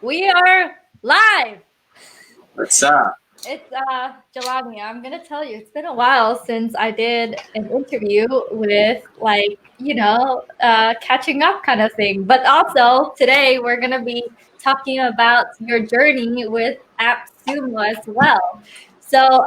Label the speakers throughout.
Speaker 1: We are live.
Speaker 2: What's up?
Speaker 1: It's Jelani. I'm gonna tell you, it's been a while since I did an interview with catching up kind of thing. But also today we're gonna be talking about your journey with Appsumo as well. So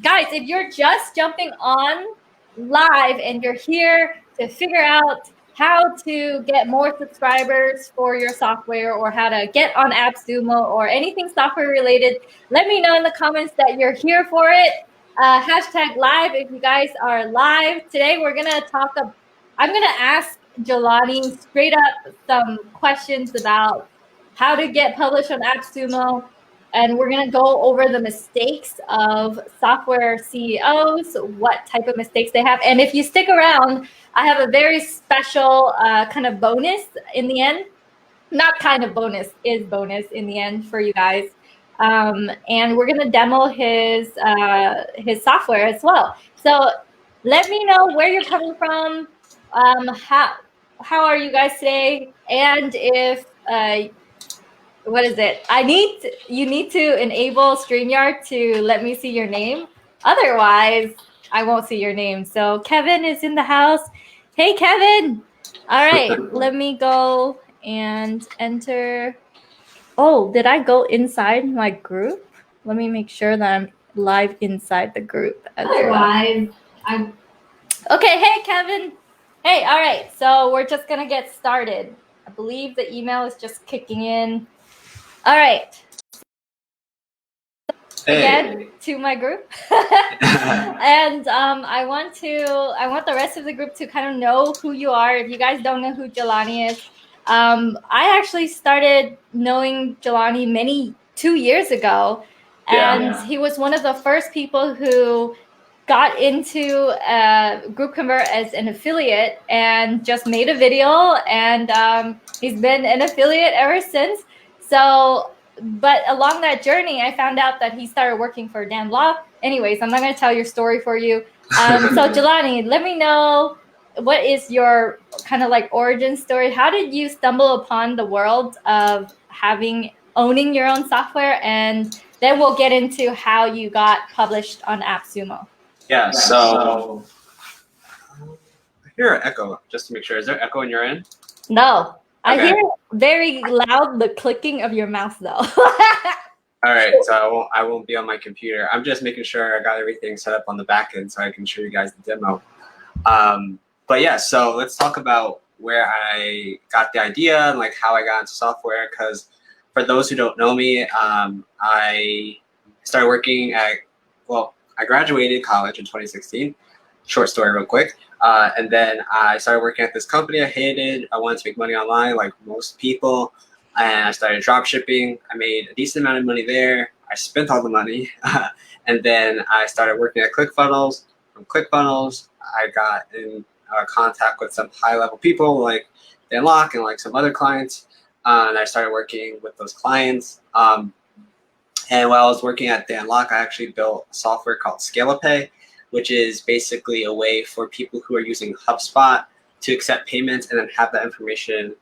Speaker 1: guys, if you're just jumping on live and you're here to figure out how to get more subscribers for your software or how to get on Appsumo or anything software related, let me know in the comments that you're here for it. Hashtag live if you guys are live. Today we're going to I'm going to ask Jelani straight up some questions about how to get published on Appsumo. And we're going to go over the mistakes of software CEOs, what type of mistakes they have. And if you stick around, I have a very special kind of bonus in the end. Not kind of bonus, is bonus in the end for you guys. And we're going to demo his software as well. So let me know where you're coming from. How are you guys today? And if what is it? You need to enable StreamYard to let me see your name. Otherwise, I won't see your name. So Kevin is in the house. Hey, Kevin. All right, let me go and enter. Oh, did I go inside my group? Let me make sure that I'm live inside the group. Otherwise, Okay, hey, Kevin. Hey, all right. So we're just going to get started. I believe the email is just kicking in. All right. Again to my group. And I want the rest of the group to kind of know who you are. If you guys don't know who Jelani is, I actually started knowing Jelani 2 years ago, and he was one of the first people who got into GroupConvert as an affiliate and just made a video, and he's been an affiliate ever since. So, but along that journey, I found out that he started working for Dan Locke. Anyways, I'm not going to tell your story for you. So Jelani, let me know, what is your kind of like origin story? How did you stumble upon the world of owning your own software? And then we'll get into how you got published on Appsumo.
Speaker 2: Yeah, so I hear an echo, just to make sure. Is there echo in your end?
Speaker 1: No. Okay. I hear very loud the clicking of your mouse, though.
Speaker 2: All right, so I won't be on my computer. I'm just making sure I got everything set up on the back end so I can show you guys the demo. But yeah, so let's talk about where I got the idea and like how I got into software. Because for those who don't know me, I started working I graduated college in 2016. Short story real quick. And then I started working at this company I hated. I wanted to make money online like most people. And I started drop shipping. I made a decent amount of money there. I spent all the money. And then I started working at ClickFunnels. From ClickFunnels, I got in contact with some high-level people like Dan Locke and like some other clients. And I started working with those clients. And while I was working at Dan Locke, I actually built software called ScalaPay, which is basically a way for people who are using HubSpot to accept payments and then have that information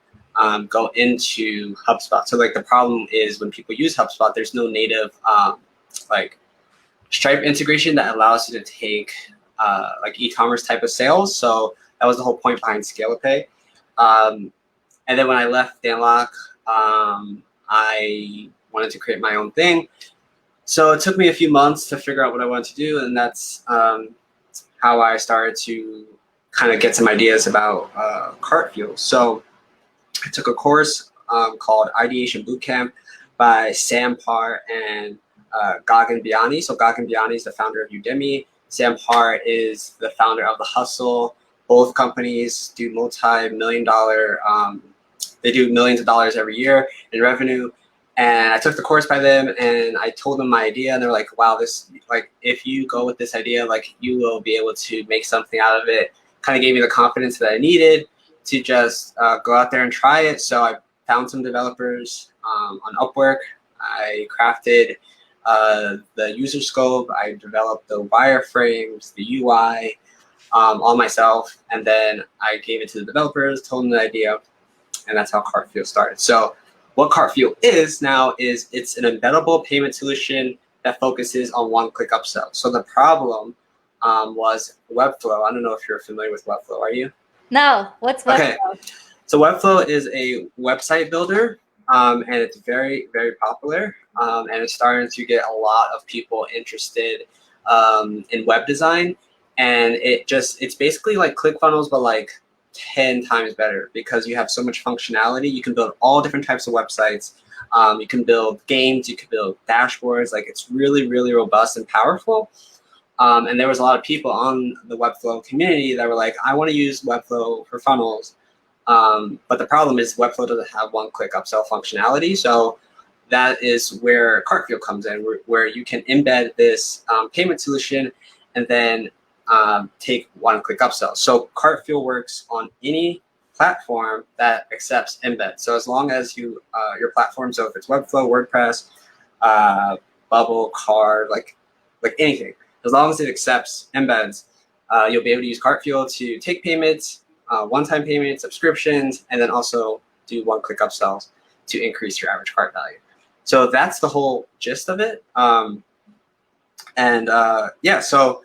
Speaker 2: go into HubSpot. So like the problem is when people use HubSpot, there's no native like Stripe integration that allows you to take like e-commerce type of sales. So that was the whole point behind ScalaPay. And then when I left Dan Locke, I wanted to create my own thing. So it took me a few months to figure out what I wanted to do, and that's how I started to kind of get some ideas about Cartfuel. So I took a course called Ideation Bootcamp by Sam Parr and Gagan Biani. So Gagan Biani is the founder of Udemy. Sam Parr is the founder of The Hustle. Both companies do multi-million-dollar, they do millions of dollars every year in revenue. And I took the course by them and I told them my idea, and they're like, wow, if you go with this idea, like you will be able to make something out of it. Kind of gave me the confidence that I needed to just go out there and try it. So I found some developers on Upwork. I crafted the user scope. I developed the wireframes, the UI, all myself. And then I gave it to the developers, told them the idea, and that's how Cartfuel started. So what Cartfuel is now is it's an embeddable payment solution that focuses on one-click upsell. So the problem was Webflow. I don't know if you're familiar with Webflow. Are you?
Speaker 1: No. What's Webflow?
Speaker 2: Okay. So Webflow is a website builder, and it's very, very popular, and it's starting to get a lot of people interested in web design. And it's basically like ClickFunnels, but like 10 times better because you have so much functionality. You can build all different types of websites. You can build games, you can build dashboards. Like it's really, really robust and powerful. And there was a lot of people on the Webflow community that were like, I want to use Webflow for funnels. But the problem is Webflow doesn't have one-click upsell functionality. So that is where Cartfuel comes in, where you can embed this payment solution and then take one-click upsell. So Cartfuel works on any platform that accepts embed. So as long as your platform, so if it's Webflow, WordPress, Bubble, Card, like anything, as long as it accepts embeds, you'll be able to use Cartfuel to take payments, one-time payments, subscriptions, and then also do one-click upsells to increase your average cart value. So that's the whole gist of it. Yeah, so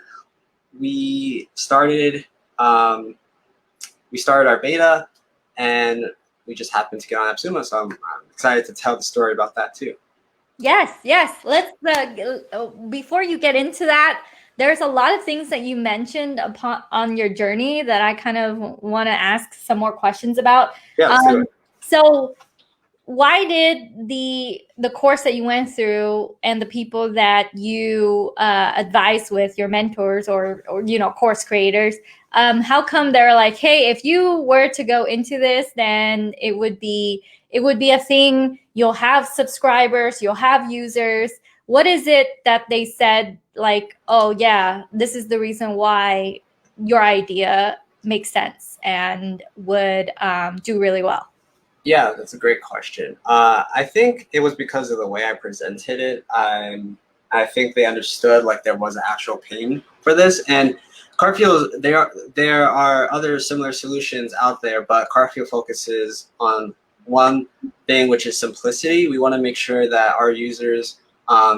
Speaker 2: we started our beta, and we just happened to get on Appsumo, so I'm excited to tell the story about that too.
Speaker 1: Yes. Let's before you get into that, there's a lot of things that you mentioned on your journey that I kind of want to ask some more questions about.
Speaker 2: Yeah, let's do it.
Speaker 1: So why did the course that you went through and the people that you advise with, your mentors or course creators, how come they're like, hey, if you were to go into this, then it would be a thing, you'll have subscribers, you'll have users? What is it that they said, like, oh yeah, this is the reason why your idea makes sense and would do really well?
Speaker 2: Yeah, that's a great question. I think it was because of the way I presented it. I think they understood like there was an actual pain for this. And Cartfuel, there are other similar solutions out there, but Cartfuel focuses on one thing, which is simplicity. We want to make sure that our users,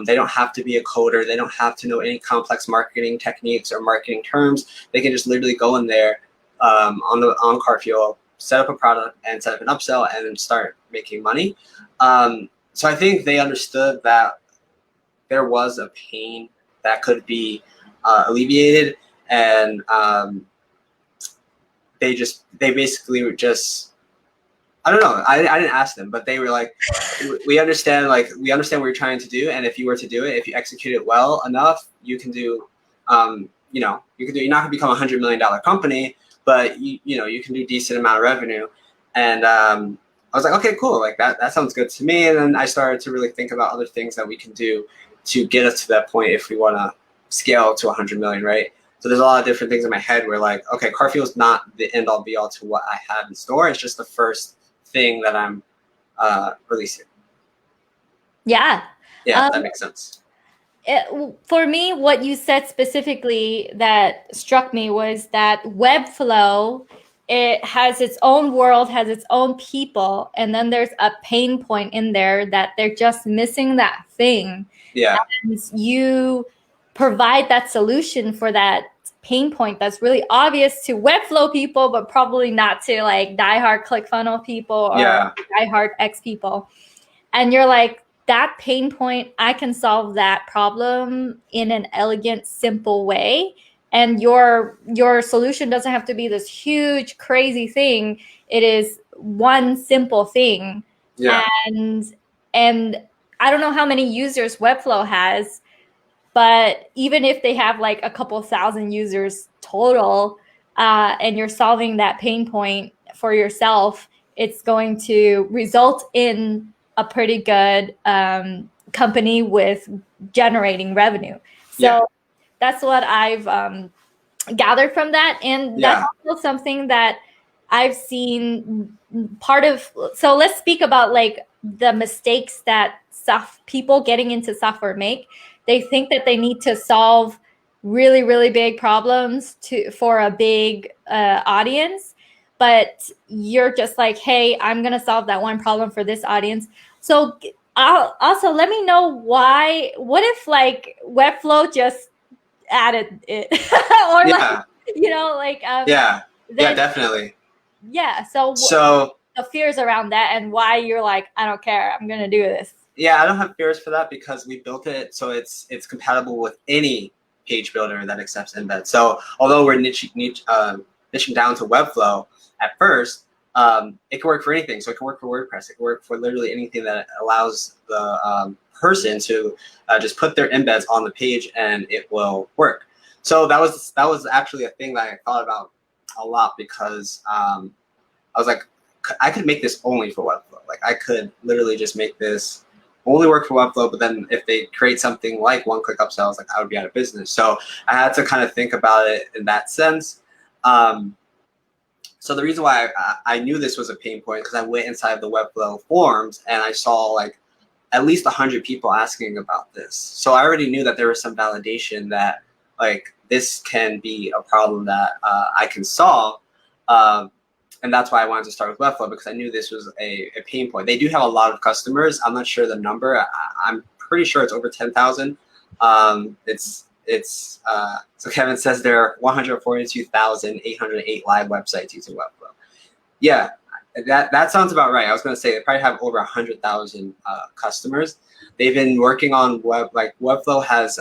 Speaker 2: they don't have to be a coder. They don't have to know any complex marketing techniques or marketing terms. They can just literally go in there on Cartfuel, set up a product and set up an upsell and then start making money. So I think they understood that there was a pain that could be alleviated, and they basically were just, I don't know, I didn't ask them, but they were like, we understand what you're trying to do, and if you were to do it, if you execute it well enough, you can do, you're not gonna become $100 million company, but you can do decent amount of revenue. And I was like, okay, cool, like that sounds good to me. And then I started to really think about other things that we can do to get us to that point if we want to scale to 100 million, right? So there's a lot of different things in my head where like, okay, Cartfuel is not the end all be all to what I have in store. It's just the first thing that I'm releasing.
Speaker 1: Yeah,
Speaker 2: that makes sense.
Speaker 1: For me, what you said specifically that struck me was that Webflow, it has its own world, has its own people, and then there's a pain point in there that they're just missing that thing.
Speaker 2: Yeah.
Speaker 1: And you provide that solution for that pain point that's really obvious to Webflow people, but probably not to like diehard ClickFunnels people or diehard X people. And you're like, that pain point, I can solve that problem in an elegant, simple way. And your solution doesn't have to be this huge, crazy thing. It is one simple thing.
Speaker 2: Yeah.
Speaker 1: And I don't know how many users Webflow has, but even if they have like a couple thousand users total, and you're solving that pain point for yourself, it's going to result in a pretty good company with generating revenue. So that's what I've gathered from that. And that's also something that I've seen part of. So let's speak about like the mistakes that people getting into software make. They think that they need to solve really, really big problems for a big audience. But you're just like, hey, I'm going to solve that one problem for this audience. So also let me know why. What if like Webflow just added it, or
Speaker 2: Yeah.
Speaker 1: like
Speaker 2: Yeah. Yeah,
Speaker 1: then
Speaker 2: definitely.
Speaker 1: yeah. So
Speaker 2: So
Speaker 1: the fears around that and why you're like, I don't care, I'm gonna do this.
Speaker 2: yeah, I don't have fears for that because we built it so it's compatible with any page builder that accepts embed. So although we're niching down to Webflow at first, it can work for anything. So it can work for WordPress. It can work for literally anything that allows the person to just put their embeds on the page and it will work. So that was actually a thing that I thought about a lot because I was like, I could make this only for Webflow. Like I could literally just make this only work for Webflow, but then if they create something like one-click upsells, like I would be out of business. So I had to kind of think about it in that sense. So the reason why I knew this was a pain point because I went inside the Webflow forums and I saw like at least 100 people asking about this. So I already knew that there was some validation that like this can be a problem that I can solve. And that's why I wanted to start with Webflow because I knew this was a pain point. They do have a lot of customers. I'm not sure the number. I'm pretty sure it's over 10,000. So Kevin says there are 142,808 live websites using Webflow. Yeah, that sounds about right. I was going to say they probably have over 100,000 customers. They've been working on Webflow has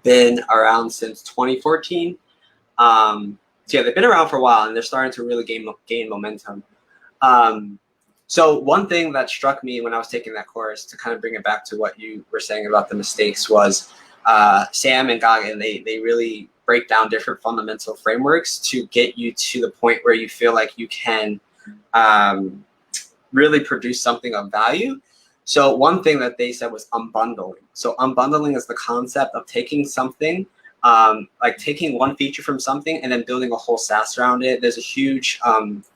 Speaker 2: been around since 2014. So yeah, they've been around for a while, and they're starting to really gain momentum. So one thing that struck me when I was taking that course, to kind of bring it back to what you were saying about the mistakes, was Sam and Goggin. They really break down different fundamental frameworks to get you to the point where you feel like you can really produce something of value. So one thing that they said was unbundling. So unbundling is the concept of taking something, like taking one feature from something and then building a whole SaaS around it. There's a huge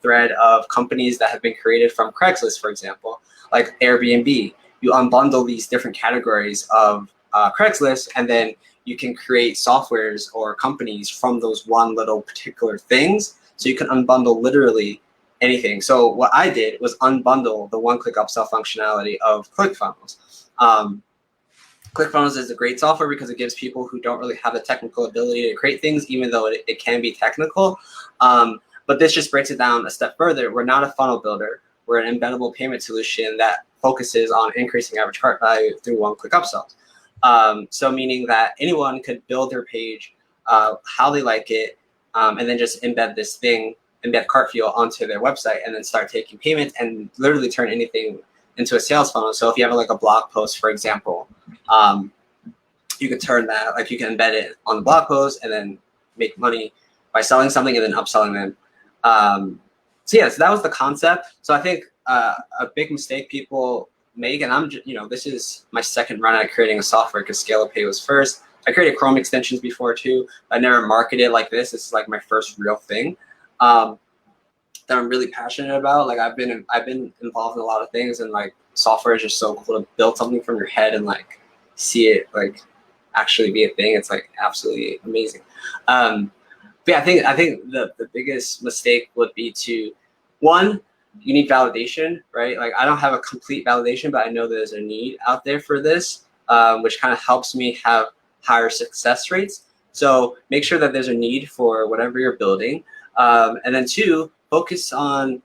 Speaker 2: thread of companies that have been created from Craigslist, for example, like Airbnb. You unbundle these different categories of Craigslist, and then you can create softwares or companies from those one little particular things. So you can unbundle literally anything. So what I did was unbundle the one-click upsell functionality of ClickFunnels. ClickFunnels is a great software because it gives people who don't really have the technical ability to create things, even though it can be technical. But this just breaks it down a step further. We're not a funnel builder. We're an embeddable payment solution that focuses on increasing average cart value through one-click upsells. So meaning that anyone could build their page how they like it, and then just embed cart fuel onto their website and then start taking payments and literally turn anything into a sales funnel. So if you have like a blog post, for example, you could turn that, like you can embed it on the blog post and then make money by selling something and then upselling them. So that was the concept. So I think a big mistake people make, and this is my second run at creating a software because ScalaPay was first. I created Chrome extensions before too. I never marketed like this. This is like my first real thing that I'm really passionate about. Like I've been involved in a lot of things, and like software is just so cool to build something from your head and like see it like actually be a thing. It's like absolutely amazing. But yeah, I think the biggest mistake would be to, one, you need validation, right? Like I don't have a complete validation, but I know there's a need out there for this, which kind of helps me have higher success rates. So make sure that there's a need for whatever you're building. And then two, focus on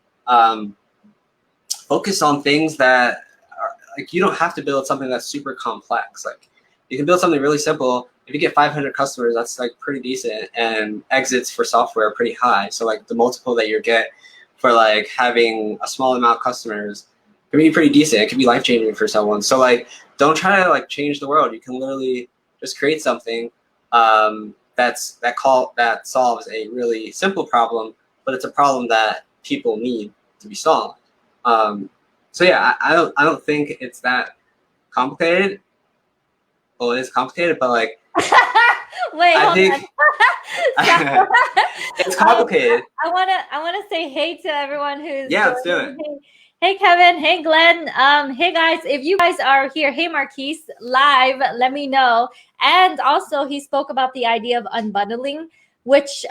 Speaker 2: things that are, like, you don't have to build something that's super complex. Like you can build something really simple. If you get 500 customers, that's like pretty decent, and exits for software are pretty high. So like the multiple that you get for like having a small amount of customers can be pretty decent. It can be life-changing for someone. So like don't try to like change the world. You can literally just create something that solves a really simple problem, but it's a problem that people need to be solved. So yeah, I don't think it's that complicated. Well, it is complicated, but like
Speaker 1: Wait,
Speaker 2: I
Speaker 1: hold
Speaker 2: think
Speaker 1: on.
Speaker 2: it's complicated.
Speaker 1: I wanna say hey to everyone who's
Speaker 2: Yeah, let's do it.
Speaker 1: Hey Kevin, hey Glenn, hey guys, if you guys are here, hey Marquise, live, let me know. And also he spoke about the idea of unbundling. which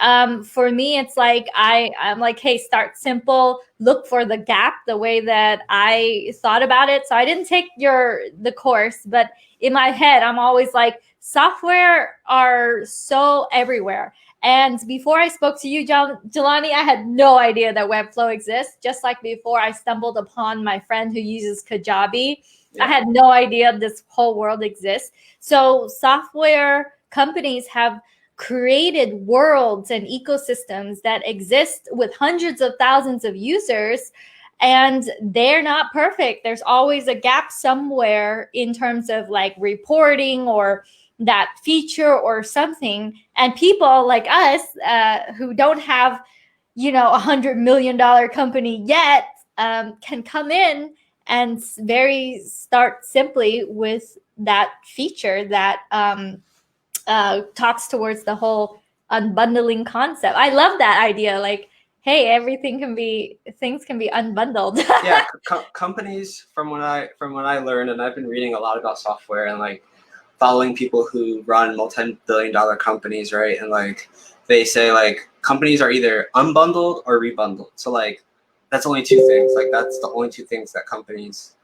Speaker 1: for me, it's like I'm like, hey, start simple, look for the gap, the way that I thought about it. So I didn't take the course, but in my head, I'm always like, software are so everywhere. And before I spoke to you, Jelani, I had no idea that Webflow exists. Just like before I stumbled upon my friend who uses Kajabi, I had no idea this whole world exists. So software companies have created worlds and ecosystems that exist with hundreds of thousands of users, and they're not perfect. There's always a gap somewhere in terms of like reporting or that feature or something. And people like us who don't have, $100 million company yet, can come in and start simply with that feature that talks towards the whole unbundling concept. I love that idea. Like, hey, things can be unbundled.
Speaker 2: Yeah, companies, from what I learned, and I've been reading a lot about software and like following people who run multi-billion-dollar companies, right? And like they say like companies are either unbundled or rebundled. So like that's only two things. Like that's the only two things that companies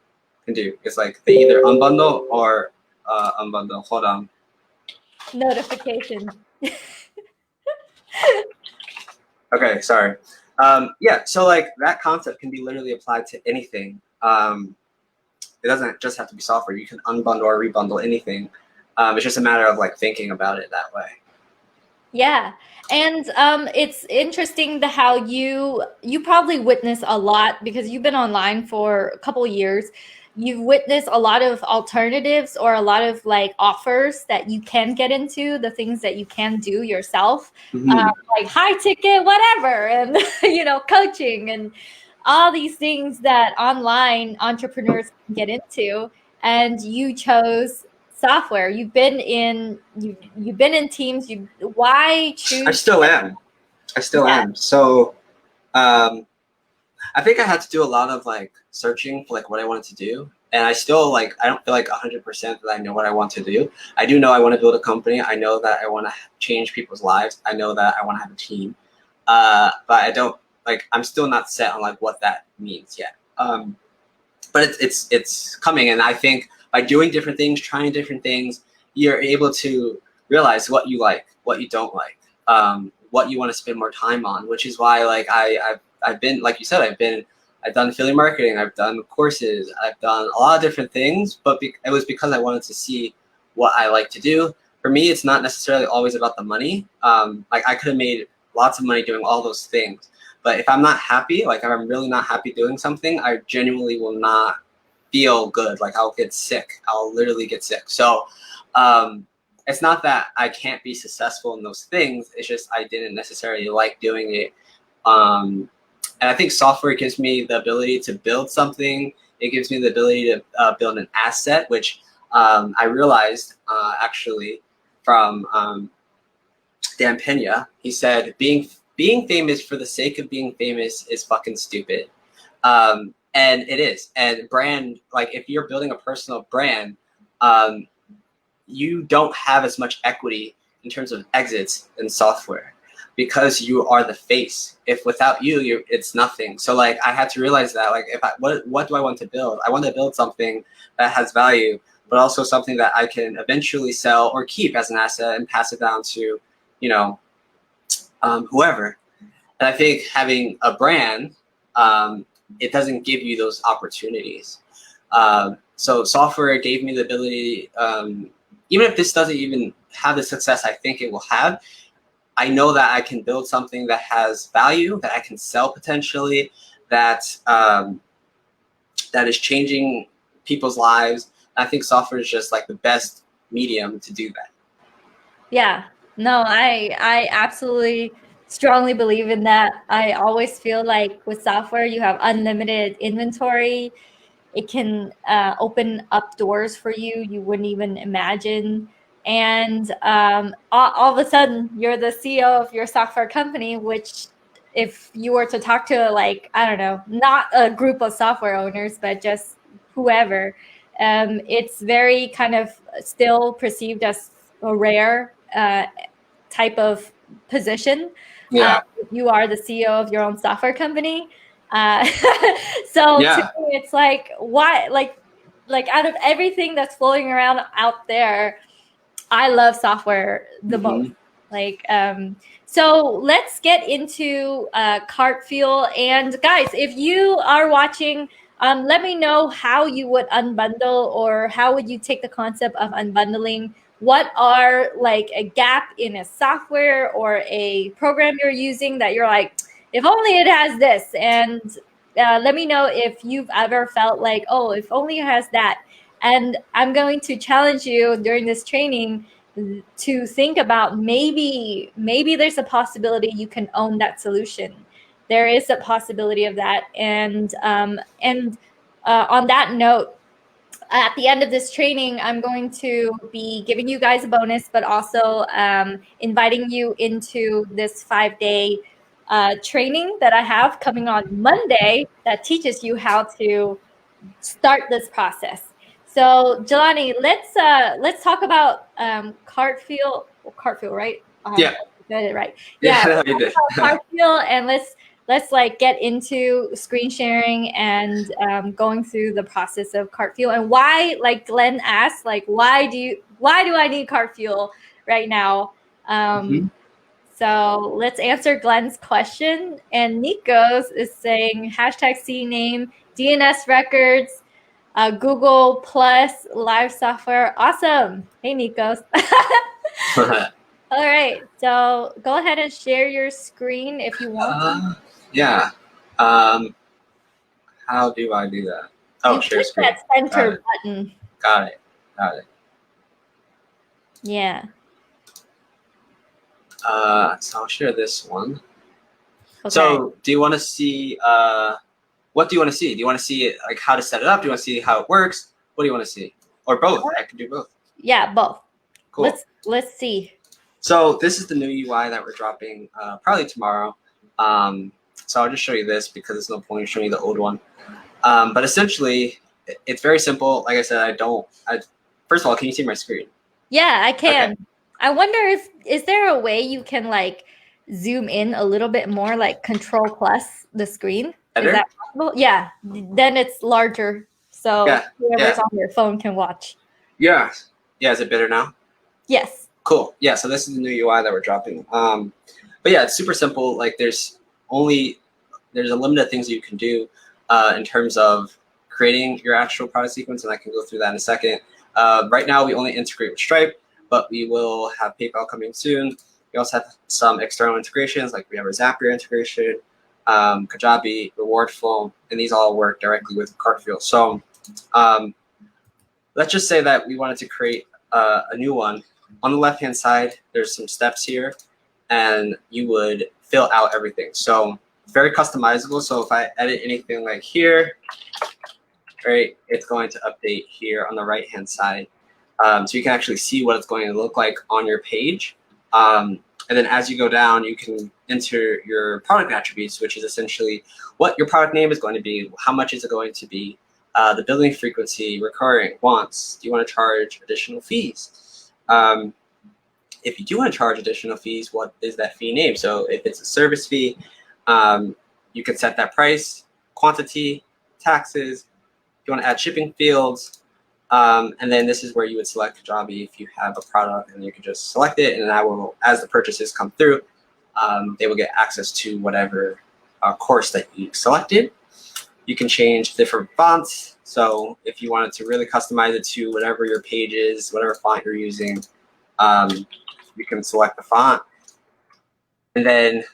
Speaker 2: can do. It's like they either unbundle or unbundle. Hold on.
Speaker 1: Notification.
Speaker 2: Okay, sorry. Yeah, so like that concept can be literally applied to anything. It doesn't just have to be software. You can unbundle or rebundle anything. It's just a matter of like thinking about it that way.
Speaker 1: Yeah. And it's interesting how you probably witness a lot because you've been online for a couple of years. You've witnessed a lot of alternatives or a lot of like offers that you can get into, the things that you can do yourself, like high ticket, whatever, and coaching and all these things that online entrepreneurs can get into. And you chose software. You've been in teams. Why choose?
Speaker 2: I still am. So I think I had to do a lot of like searching for like what I wanted to do. And I still like, I don't feel like 100% that I know what I want to do. I do know I want to build a company. I know that I want to change people's lives. I know that I want to have a team. But I don't like, I'm still not set on like what that means yet. But it's coming. And I think by doing different things, trying different things, you're able to realize what you like, what you don't like, what you want to spend more time on, which is why like I've been, like you said, I've done affiliate marketing, I've done courses, I've done a lot of different things, but it was because I wanted to see what I like to do. For me, it's not necessarily always about the money. Like I could have made lots of money doing all those things, but if I'm not happy, like if I'm really not happy doing something, I genuinely will not feel good. Like I'll get sick. I'll literally get sick. So it's not that I can't be successful in those things. It's just I didn't necessarily like doing it. And I think software gives me the ability to build something. It gives me the ability to build an asset, which I realized actually from Dan Pena. He said, being famous for the sake of being famous is fucking stupid. And it is. And brand, like if you're building a personal brand, you don't have as much equity in terms of exits in software because you are the face. If without you, it's nothing. So like I had to realize that like what do I want to build? I want to build something that has value, but also something that I can eventually sell or keep as an asset and pass it down to, whoever. And I think having a brand, it doesn't give you those opportunities. So software gave me the ability, even if this doesn't even have the success I think it will have, I know that I can build something that has value, that I can sell potentially, that is changing people's lives. I think software is just like the best medium to do that.
Speaker 1: Yeah, no, I absolutely strongly believe in that. I always feel like with software, you have unlimited inventory. It can open up doors for you wouldn't even imagine. And all of a sudden, you're the CEO of your software company, which if you were to talk to like, I don't know, not a group of software owners, but just whoever, it's very kind of still perceived as a rare type of position.
Speaker 2: Yeah.
Speaker 1: You are the CEO of your own software company. So
Speaker 2: Yeah.
Speaker 1: to me, it's like, why, like out of everything that's floating around out there, I love software the most. Like, so let's get into Cartfuel. And guys, if you are watching, let me know how you would unbundle, or how would you take the concept of unbundling. What are like a gap in a software or a program you're using that you're like, if only it has this. And let me know if you've ever felt like, oh, if only it has that. And I'm going to challenge you during this training to think about, maybe there's a possibility you can own that solution. There is a possibility of that. And on that note, at the end of this training, I'm going to be giving you guys a bonus, but also inviting you into this 5-day training that I have coming on Monday that teaches you how to start this process. So Jelani, let's talk about Cartfuel, right?
Speaker 2: Yeah.
Speaker 1: Got it right.
Speaker 2: Yeah,
Speaker 1: Yeah,
Speaker 2: no, you did.
Speaker 1: Cartfuel, and let's like get into screen sharing and going through the process of Cartfuel, and why, like Glenn asked, like why do I need Cartfuel right now? So let's answer Glenn's question. And Nico's is saying #CNAME, DNS records, Google Plus, live software. Awesome. Hey, Nico's. All right. So go ahead and share your screen if you want.
Speaker 2: Yeah. How do I do that? Oh,
Speaker 1: you
Speaker 2: share
Speaker 1: click
Speaker 2: screen.
Speaker 1: that center button.
Speaker 2: Got it.
Speaker 1: Yeah.
Speaker 2: So I'll share this one.
Speaker 1: Okay.
Speaker 2: So do you want to see, what do you want to see? Do you want to see like how to set it up? Do you want to see how it works? What do you want to see? Or both? I can do both.
Speaker 1: Yeah, both.
Speaker 2: Cool.
Speaker 1: Let's see.
Speaker 2: So this is the new UI that we're dropping probably tomorrow. So I'll just show you this because there's no point in showing you the old one. But essentially, it's very simple. Like I said, first of all, can you see my screen?
Speaker 1: Yeah, I can.
Speaker 2: Okay.
Speaker 1: I wonder is there a way you can like zoom in a little bit more, like Control plus the screen?
Speaker 2: Better?
Speaker 1: Is that possible? Yeah, then it's larger, so whoever's on your phone can watch.
Speaker 2: Yeah. Yeah, is it better now?
Speaker 1: Yes.
Speaker 2: Cool. Yeah, so this is the new UI that we're dropping. But yeah, it's super simple. Like there's a limited things you can do in terms of creating your actual product sequence, and I can go through that in a second. Right now, we only integrate with Stripe, but we will have PayPal coming soon. We also have some external integrations, like we have our Zapier integration, Kajabi, Rewardful, and these all work directly with Cartfuel. So let's just say that we wanted to create a new one. On the left-hand side, there's some steps here, and you would fill out everything. So very customizable. So if I edit anything like here, right, it's going to update here on the right-hand side. So you can actually see what it's going to look like on your page. And then as you go down, you can enter your product attributes, which is essentially what your product name is going to be, how much is it going to be, the billing frequency, recurring, wants, do you want to charge additional fees? If you do want to charge additional fees, what is that fee name? So if it's a service fee, you can set that price, quantity, taxes. If you want to add shipping fields, and then this is where you would select Kajabi if you have a product, and you can just select it, and that will, as the purchases come through, they will get access to whatever course that you selected. You can change different fonts. So if you wanted to really customize it to whatever your page is, whatever font you're using, you can select the font. And then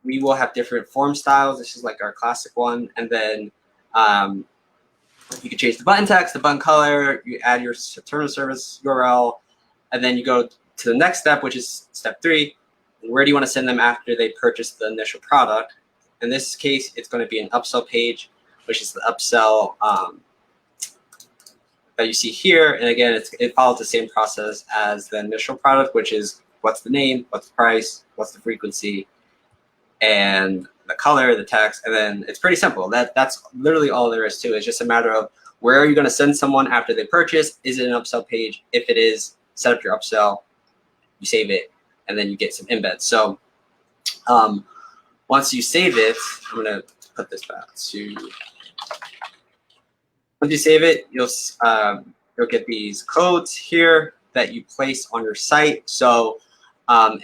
Speaker 2: we will have different form styles. This is like our classic one. And then you can change the button text, the button color, you add your terms of service URL, and then you go to the next step, which is step 3. Where do you want to send them after they purchase the initial product? In this case, it's going to be an upsell page, which is the upsell that you see here. And again, it follows the same process as the initial product, which is what's the name, what's the price, what's the frequency, and the color, the text, and then it's pretty simple. That's literally all there is to it. It's just a matter of where are you going to send someone after they purchase? Is it an upsell page? If it is, set up your upsell, you save it, and then you get some embeds. So once you save it, I'm gonna put this back to. Once you save it, you'll get these codes here that you place on your site. So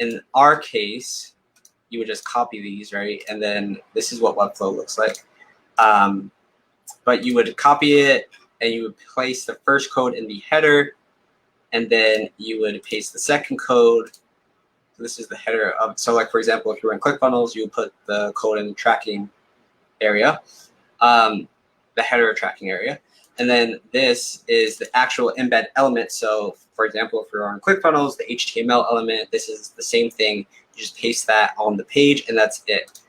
Speaker 2: in our case, you would just copy these, right? And then this is what Webflow looks like. But you would copy it and you would place the first code in the header, and then you would paste the second code. So this is the header of, so like for example, if you were in ClickFunnels, you would put the code in the tracking area, the header tracking area. And then this is the actual embed element. So for example, if you're on ClickFunnels, the HTML element, this is the same thing. You just paste that on the page and that's it.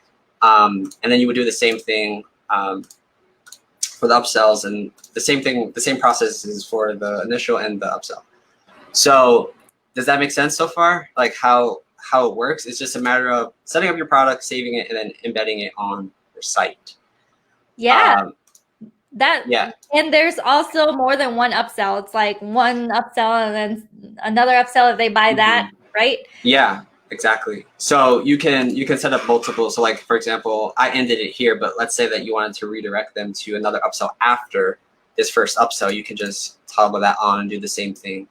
Speaker 2: And then you would do the same thing for the upsells, and the same process is for the initial and the upsell. So does that make sense so far? Like how it works? It's just a matter of setting up your product, saving it, and then embedding it on your site.
Speaker 1: Yeah.
Speaker 2: Yeah.
Speaker 1: And there's also more than one upsell. It's like one upsell and then another upsell if they buy that, right?
Speaker 2: Yeah, exactly. So you can set up multiple. So like for example, I ended it here, but let's say that you wanted to redirect them to another upsell after this first upsell. You can just toggle that on and do the same thing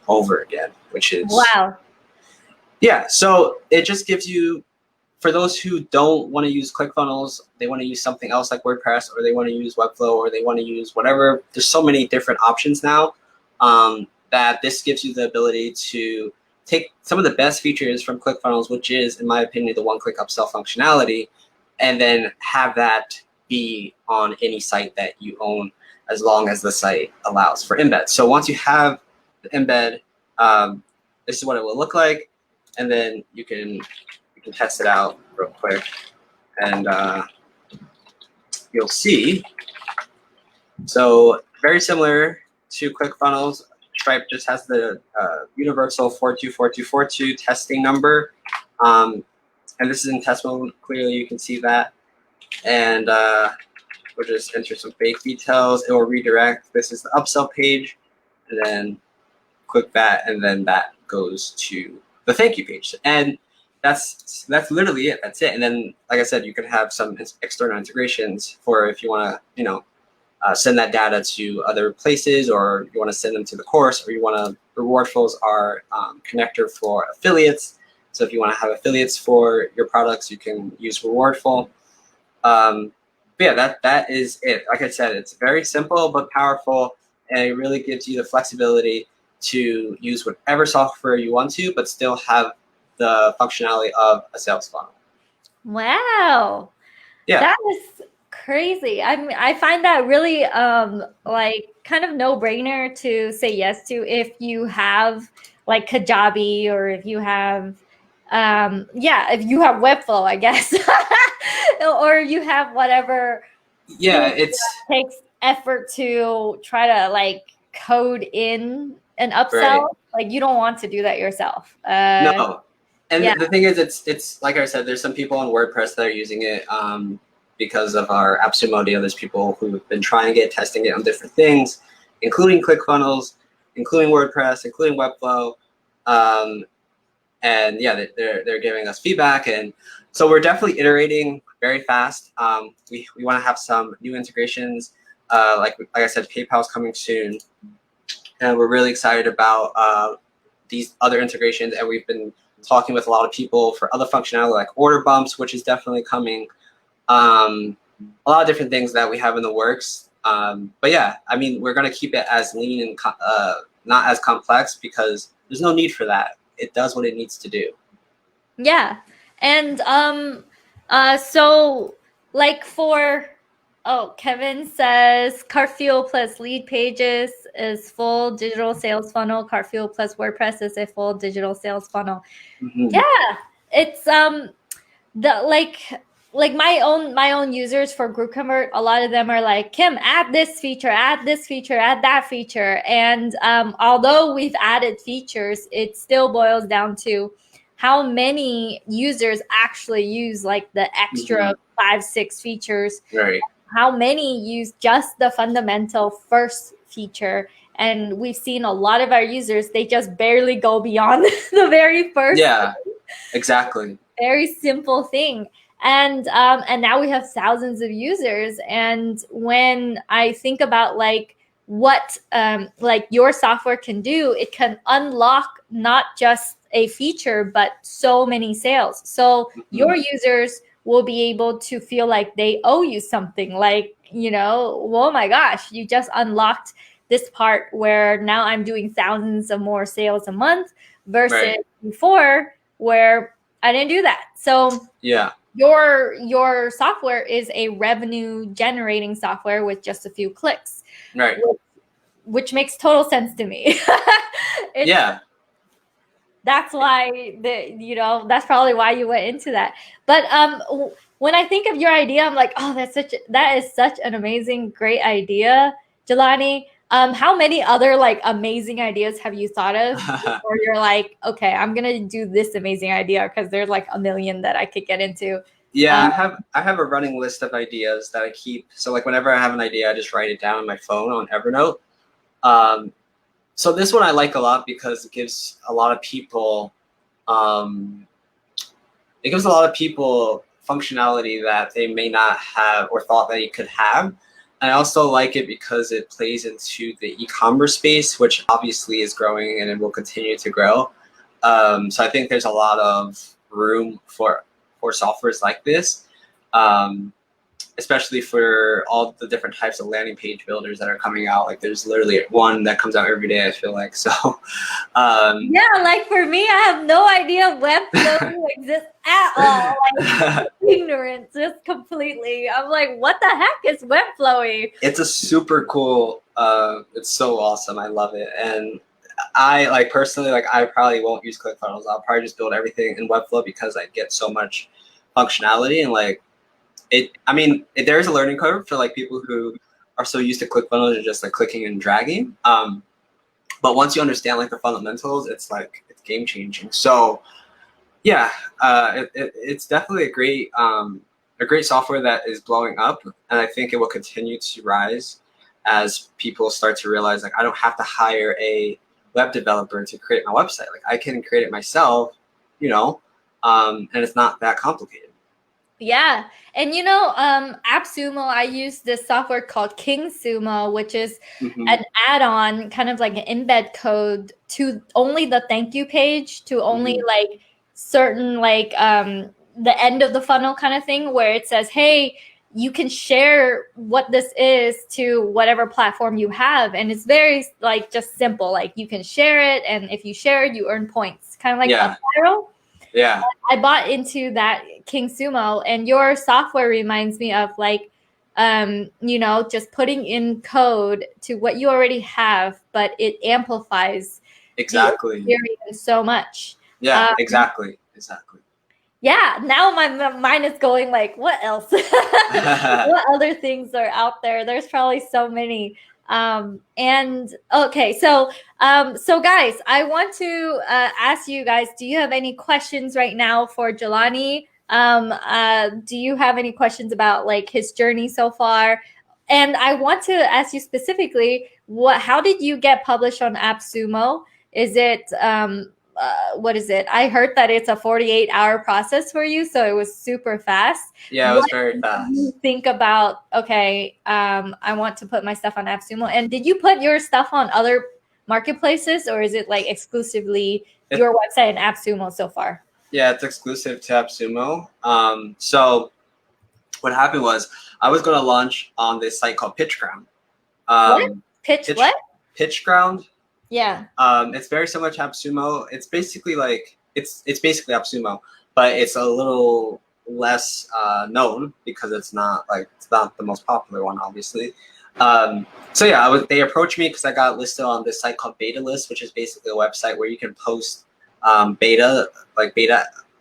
Speaker 2: over again, which is
Speaker 1: wow.
Speaker 2: Yeah. So it just gives you, for those who don't want to use ClickFunnels, they want to use something else like WordPress, or they want to use Webflow, or they want to use whatever. There's so many different options now that this gives you the ability to take some of the best features from ClickFunnels, which is, in my opinion, the one-click upsell functionality, and then have that be on any site that you own, as long as the site allows for embed. So once you have the embed, this is what it will look like, and then you can test it out real quick, and you'll see. So very similar to ClickFunnels, Stripe just has the universal 424242 testing number, and this is in test mode. Clearly, you can see that, and we'll just enter some fake details. It will redirect. This is the upsell page, and then click that, and then that goes to the thank you page, and that's literally it. That's it. And then, like I said, you can have some external integrations for if you want to, send that data to other places, or you want to send them to the course, or you want to. Reward flows are connector for affiliates. So if you want to have affiliates for your products, you can use reward flow. But yeah, that is it. Like I said, it's very simple but powerful, and it really gives you the flexibility to use whatever software you want to, but still have the functionality of a sales funnel.
Speaker 1: Wow.
Speaker 2: Yeah.
Speaker 1: That is crazy. I mean, I find that really like kind of no-brainer to say yes to if you have like Kajabi, or if you have if you have Webflow, I guess. Or you have whatever takes effort to try to like code in an upsell.
Speaker 2: Right.
Speaker 1: Like you don't want to do that yourself.
Speaker 2: No. And the thing is, it's like I said, there's some people on WordPress that are using it because of our Appsumo deal. There's people who've been trying it, testing it on different things, including ClickFunnels, including WordPress, including Webflow. And yeah, they're giving us feedback. And so we're definitely iterating very fast. We want to have some new integrations. Like I said, PayPal's coming soon. And we're really excited about these other integrations. And we've been talking with a lot of people for other functionality like order bumps, which is definitely coming. A lot of different things that we have in the works. But yeah, I mean, we're going to keep it as lean and not as complex, because there's no need for that. It does what it needs to do.
Speaker 1: Yeah. And so like Kevin says Cartfuel plus lead pages is full digital sales funnel. Cartfuel plus WordPress is a full digital sales funnel. Mm-hmm. Yeah. It's like my own users for GroupConvert, a lot of them are like, Kim, add this feature, add that feature. And although we've added features, it still boils down to how many users actually use like the extra 5-6 features.
Speaker 2: Right.
Speaker 1: How many use just the fundamental first feature. And we've seen a lot of our users, they just barely go beyond the very first.
Speaker 2: Yeah, exactly.
Speaker 1: Very simple thing. And now we have thousands of users. And when I think about like what like your software can do, it can unlock not just a feature, but so many sales. So your users will be able to feel like they owe you something, like, you know, oh my gosh, you just unlocked this part where now I'm doing thousands of more sales a month versus before where I didn't do that. So
Speaker 2: yeah,
Speaker 1: your software is a revenue generating software with just a few clicks,
Speaker 2: right.
Speaker 1: which makes total sense to me.
Speaker 2: Yeah.
Speaker 1: That's why that's probably why you went into that. But when I think of your idea, I'm like, oh, that is such an amazing, great idea, Jelani. How many other like amazing ideas have you thought of? Or you're like, okay, I'm gonna do this amazing idea because there's like a million that I could get into.
Speaker 2: Yeah, I have a running list of ideas that I keep. So like whenever I have an idea, I just write it down on my phone on Evernote. So this one I like a lot because it gives a lot of people functionality that they may not have or thought that you could have. And I also like it because it plays into the e-commerce space, which obviously is growing and it will continue to grow. So I think there's a lot of room for softwares like this. Especially for all the different types of landing page builders that are coming out. Like there's literally one that comes out every day, I feel like. So
Speaker 1: yeah, like for me, I have no idea Webflow exists at all. Like ignorant, just completely. I'm like, what the heck is Webflowy?
Speaker 2: It's a super cool, it's so awesome. I love it. And I like personally, like I probably won't use ClickFunnels. I'll probably just build everything in Webflow because I get so much functionality and like there is a learning curve for like people who are so used to ClickFunnels and just like clicking and dragging. But once you understand like the fundamentals, it's game changing. So yeah, it's definitely a great software that is blowing up, and I think it will continue to rise as people start to realize like I don't have to hire a web developer to create my website. Like I can create it myself, you know, and it's not that complicated.
Speaker 1: Yeah. And Appsumo, I use this software called KingSumo, which is an add-on, kind of like an embed code to only the thank you page, to only like certain like the end of the funnel kind of thing, where it says, hey, you can share what this is to whatever platform you have. And it's very like just simple. Like you can share it, and if you share it, you earn points. Kind of like a viral.
Speaker 2: Yeah.
Speaker 1: I bought into that KingSumo, and your software reminds me of like, just putting in code to what you already have, but it amplifies
Speaker 2: exactly
Speaker 1: the experience so much.
Speaker 2: Yeah, exactly.
Speaker 1: Yeah, now my mind is going like, what else? What other things are out there? There's probably so many. And okay, so guys, I want to ask you guys, do you have any questions right now for Jelani? Do you have any questions about like his journey so far? And I want to ask you specifically, how did you get published on Appsumo? Is it what is it? I heard that it's a 48-hour process for you, so it was super fast.
Speaker 2: Yeah, it was very fast.
Speaker 1: You think about, okay, I want to put my stuff on Appsumo. And did you put your stuff on other marketplaces, or is it like exclusively your website and Appsumo so far?
Speaker 2: Yeah, it's exclusive to Appsumo. So what happened was I was going to launch on this site called PitchGround.
Speaker 1: What?
Speaker 2: PitchGround.
Speaker 1: Yeah.
Speaker 2: It's very similar to Appsumo. It's basically like it's basically Appsumo, but it's a little less known because it's not the most popular one, obviously. So yeah, they approached me because I got listed on this site called Beta List, which is basically a website where you can post beta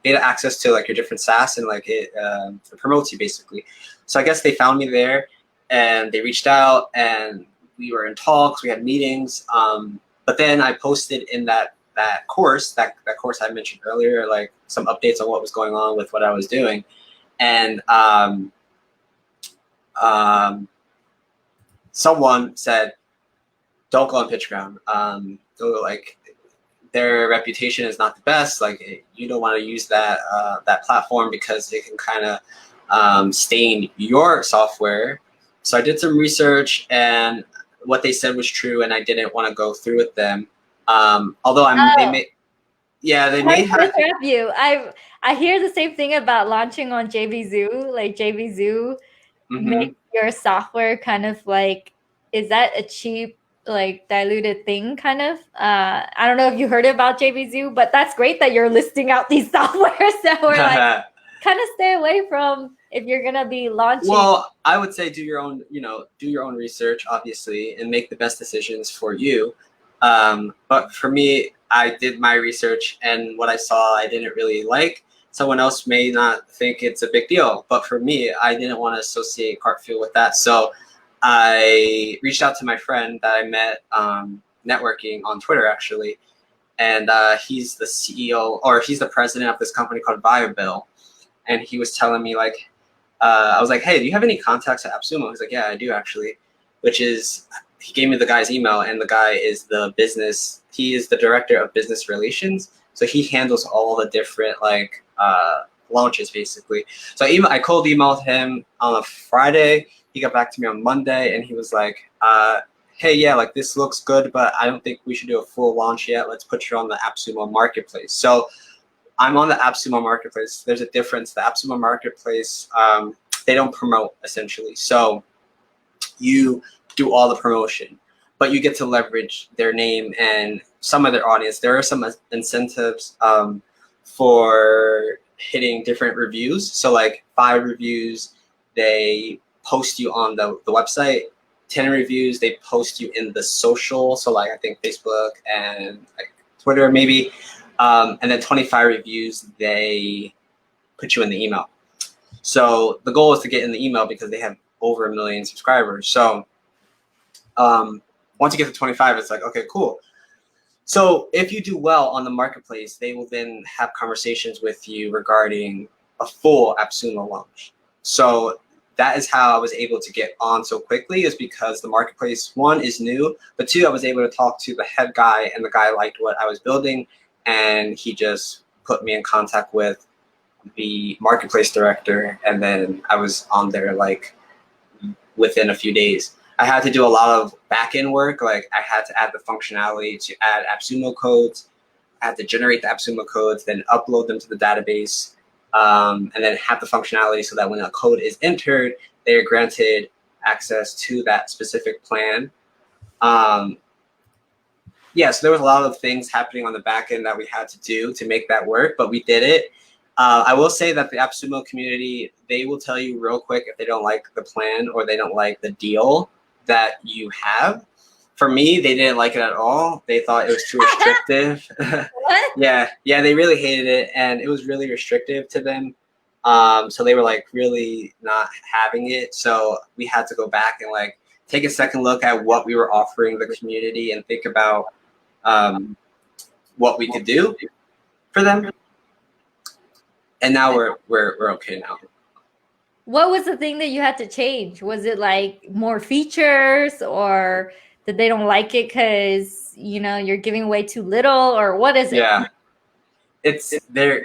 Speaker 2: access to like your different SaaS, and like it promotes you basically. So I guess they found me there, and they reached out, and we were in talks. We had meetings. But then I posted in that course I mentioned earlier, like some updates on what was going on with what I was doing, and someone said, don't go on PitchGround. Like their reputation is not the best. Like you don't want to use that that platform because it can kind of stain your software. So I did some research, and what they said was true, and I didn't want to go through with them. Although they may, yeah, they may
Speaker 1: Sorry to
Speaker 2: have.
Speaker 1: interrupt you. I hear the same thing about launching on JVZoo. Like JVZoo
Speaker 2: Mm-hmm.
Speaker 1: makes your software kind of like, is that a cheap, like diluted thing kind of? I don't know if you heard about JVZoo, but that's great that you're listing out these softwares that were like kind of stay away from if you're gonna be launching.
Speaker 2: Well, I would say do your own, do your own research, obviously, and make the best decisions for you. But for me, I did my research, and what I saw, I didn't really like. Someone else may not think it's a big deal, but for me, I didn't want to associate Cartfield with that. So I reached out to my friend that I met networking on Twitter, actually, and he's the CEO, or he's the president of this company called Viabill, and he was telling me like, I was like, hey, do you have any contacts at Appsumo? He's like, yeah, I do actually, which is, he gave me the guy's email, and the guy is he is the director of business relations. So he handles all the different like launches basically. So I cold emailed him on a Friday. He got back to me on Monday, and he was like, hey, yeah, like this looks good, but I don't think we should do a full launch yet. Let's put you on the Appsumo marketplace. So I'm on the Appsumo marketplace. There's a difference. The Appsumo marketplace, they don't promote essentially. So you do all the promotion, but you get to leverage their name and some of their audience. There are some incentives for hitting different reviews. So like 5 reviews, they post you on the website. 10 reviews, they post you in the social. So like I think Facebook and like Twitter maybe. And then 25 reviews, they put you in the email. So the goal is to get in the email because they have over 1 million subscribers. So once you get to 25, it's like, okay, cool. So if you do well on the marketplace, they will then have conversations with you regarding a full Appsumo launch. So that is how I was able to get on so quickly, is because the marketplace, 1, is new, but 2, I was able to talk to the head guy, and the guy liked what I was building, and he just put me in contact with the marketplace director, and then I was on there like within a few days. I had to do a lot of back-end work. Like I had to add the functionality to add Appsumo codes. I had to generate the Appsumo codes, then upload them to the database, and then have the functionality so that when a code is entered, they are granted access to that specific plan. Yeah, so there was a lot of things happening on the back end that we had to do to make that work, but we did it. I will say that the Appsumo community, they will tell you real quick if they don't like the plan or they don't like the deal that you have. For me, they didn't like it at all. They thought it was too restrictive.
Speaker 1: What?
Speaker 2: Yeah, they really hated it, and it was really restrictive to them. So they were like really not having it. So we had to go back and like take a second look at what we were offering the community and think about what we could do for them. And now we're okay now.
Speaker 1: What was the thing that you had to change? Was it like more features, or that they don't like it because you're giving away too little, or what is it?
Speaker 2: Yeah,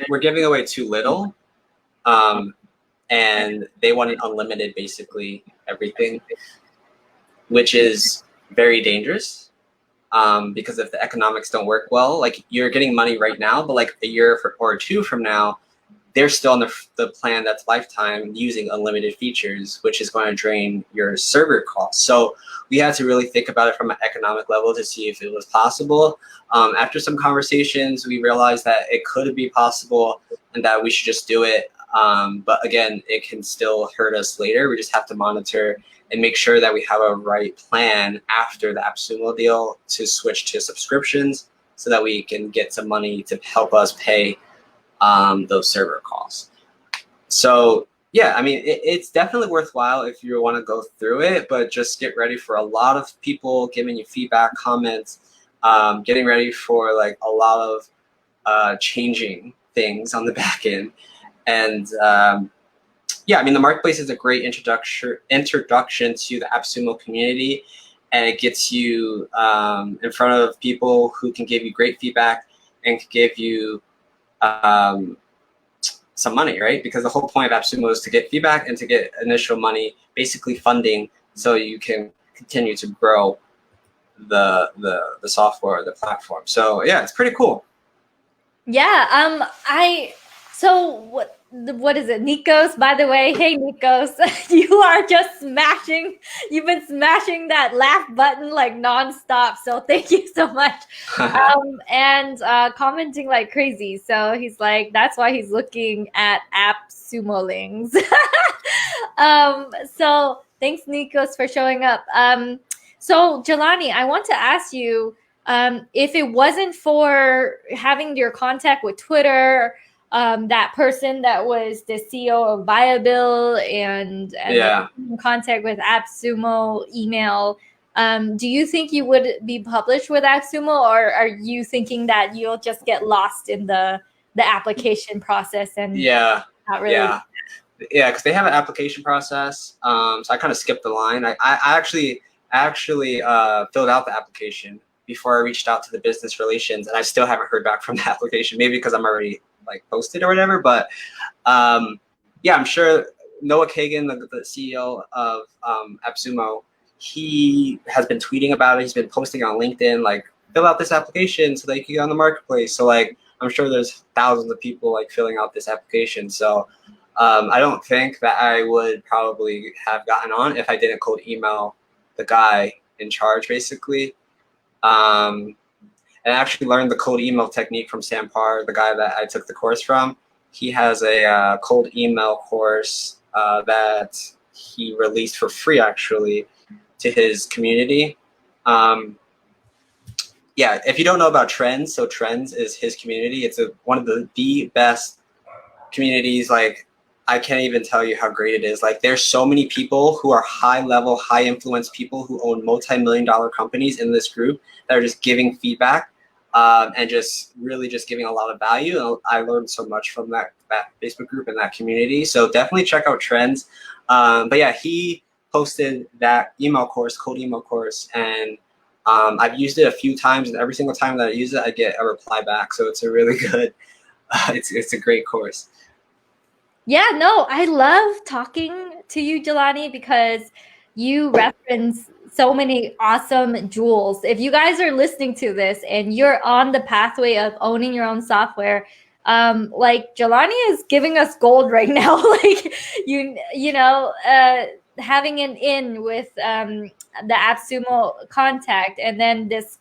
Speaker 2: we're giving away too little, and they wanted unlimited, basically everything, which is very dangerous. Because if the economics don't work well, like you're getting money right now, but like a year or 2 from now, they're still on the plan that's lifetime using unlimited features, which is going to drain your server costs. So we had to really think about it from an economic level to see if it was possible. After some conversations, we realized that it could be possible and that we should just do it. But again, it can still hurt us later. We just have to monitor and make sure that we have a right plan after the Appsumo deal to switch to subscriptions so that we can get some money to help us pay those server costs. So yeah, I mean, it's definitely worthwhile if you want to go through it, but just get ready for a lot of people giving you feedback, comments, getting ready for like a lot of changing things on the back end. And yeah, I mean, the marketplace is a great introduction to the Appsumo community. and it gets you in front of people who can give you great feedback and can give you some money, right? Because the whole point of Appsumo is to get feedback and to get initial money, basically funding, so you can continue to grow the software, the platform. So yeah, it's pretty cool.
Speaker 1: Yeah. So what is it, Nikos? By the way, hey Nikos, you are just smashing. You've been smashing that laugh button like nonstop. So thank you so much. And commenting like crazy. So he's like, that's why he's looking at Appsumo links. So thanks, Nikos, for showing up. So Jelani, I want to ask you, if it wasn't for having your contact with Twitter, that person that was the CEO of Viabil, and in contact with Appsumo email, do you think you would be published with Appsumo, or are you thinking that you'll just get lost in the application process and not really?
Speaker 2: Yeah, because they have an application process. So I kind of skipped the line. I actually filled out the application before I reached out to the business relations, and I still haven't heard back from the application. Maybe because I'm already like posted or whatever. But yeah, I'm sure Noah Kagan, the CEO of Appsumo, he has been tweeting about it. He's been posting on LinkedIn, like, fill out this application so that you can get on the marketplace. So like, I'm sure there's thousands of people like filling out this application. So I don't think that I would probably have gotten on if I didn't cold email the guy in charge, basically. And I actually learned the cold email technique from Sam Parr, the guy that I took the course from. He has a cold email course that he released for free, actually, to his community. Yeah, if you don't know about Trends, so Trends is his community. It's one of the best communities. Like, I can't even tell you how great it is. Like, there's so many people who are high-level, high-influence people who own multi-million-dollar companies in this group that are just giving feedback and just really just giving a lot of value. And I learned so much from that Facebook group and that community. So definitely check out Trends. But yeah, he posted that email course, cold email course, and I've used it a few times, and every single time that I use it, I get a reply back. So it's a really good, it's a great course.
Speaker 1: Yeah, no, I love talking to you, Jelani, because you reference so many awesome jewels. If you guys are listening to this and you're on the pathway of owning your own software, like Jelani is giving us gold right now. Like you know, having an in with the Appsumo contact, and then this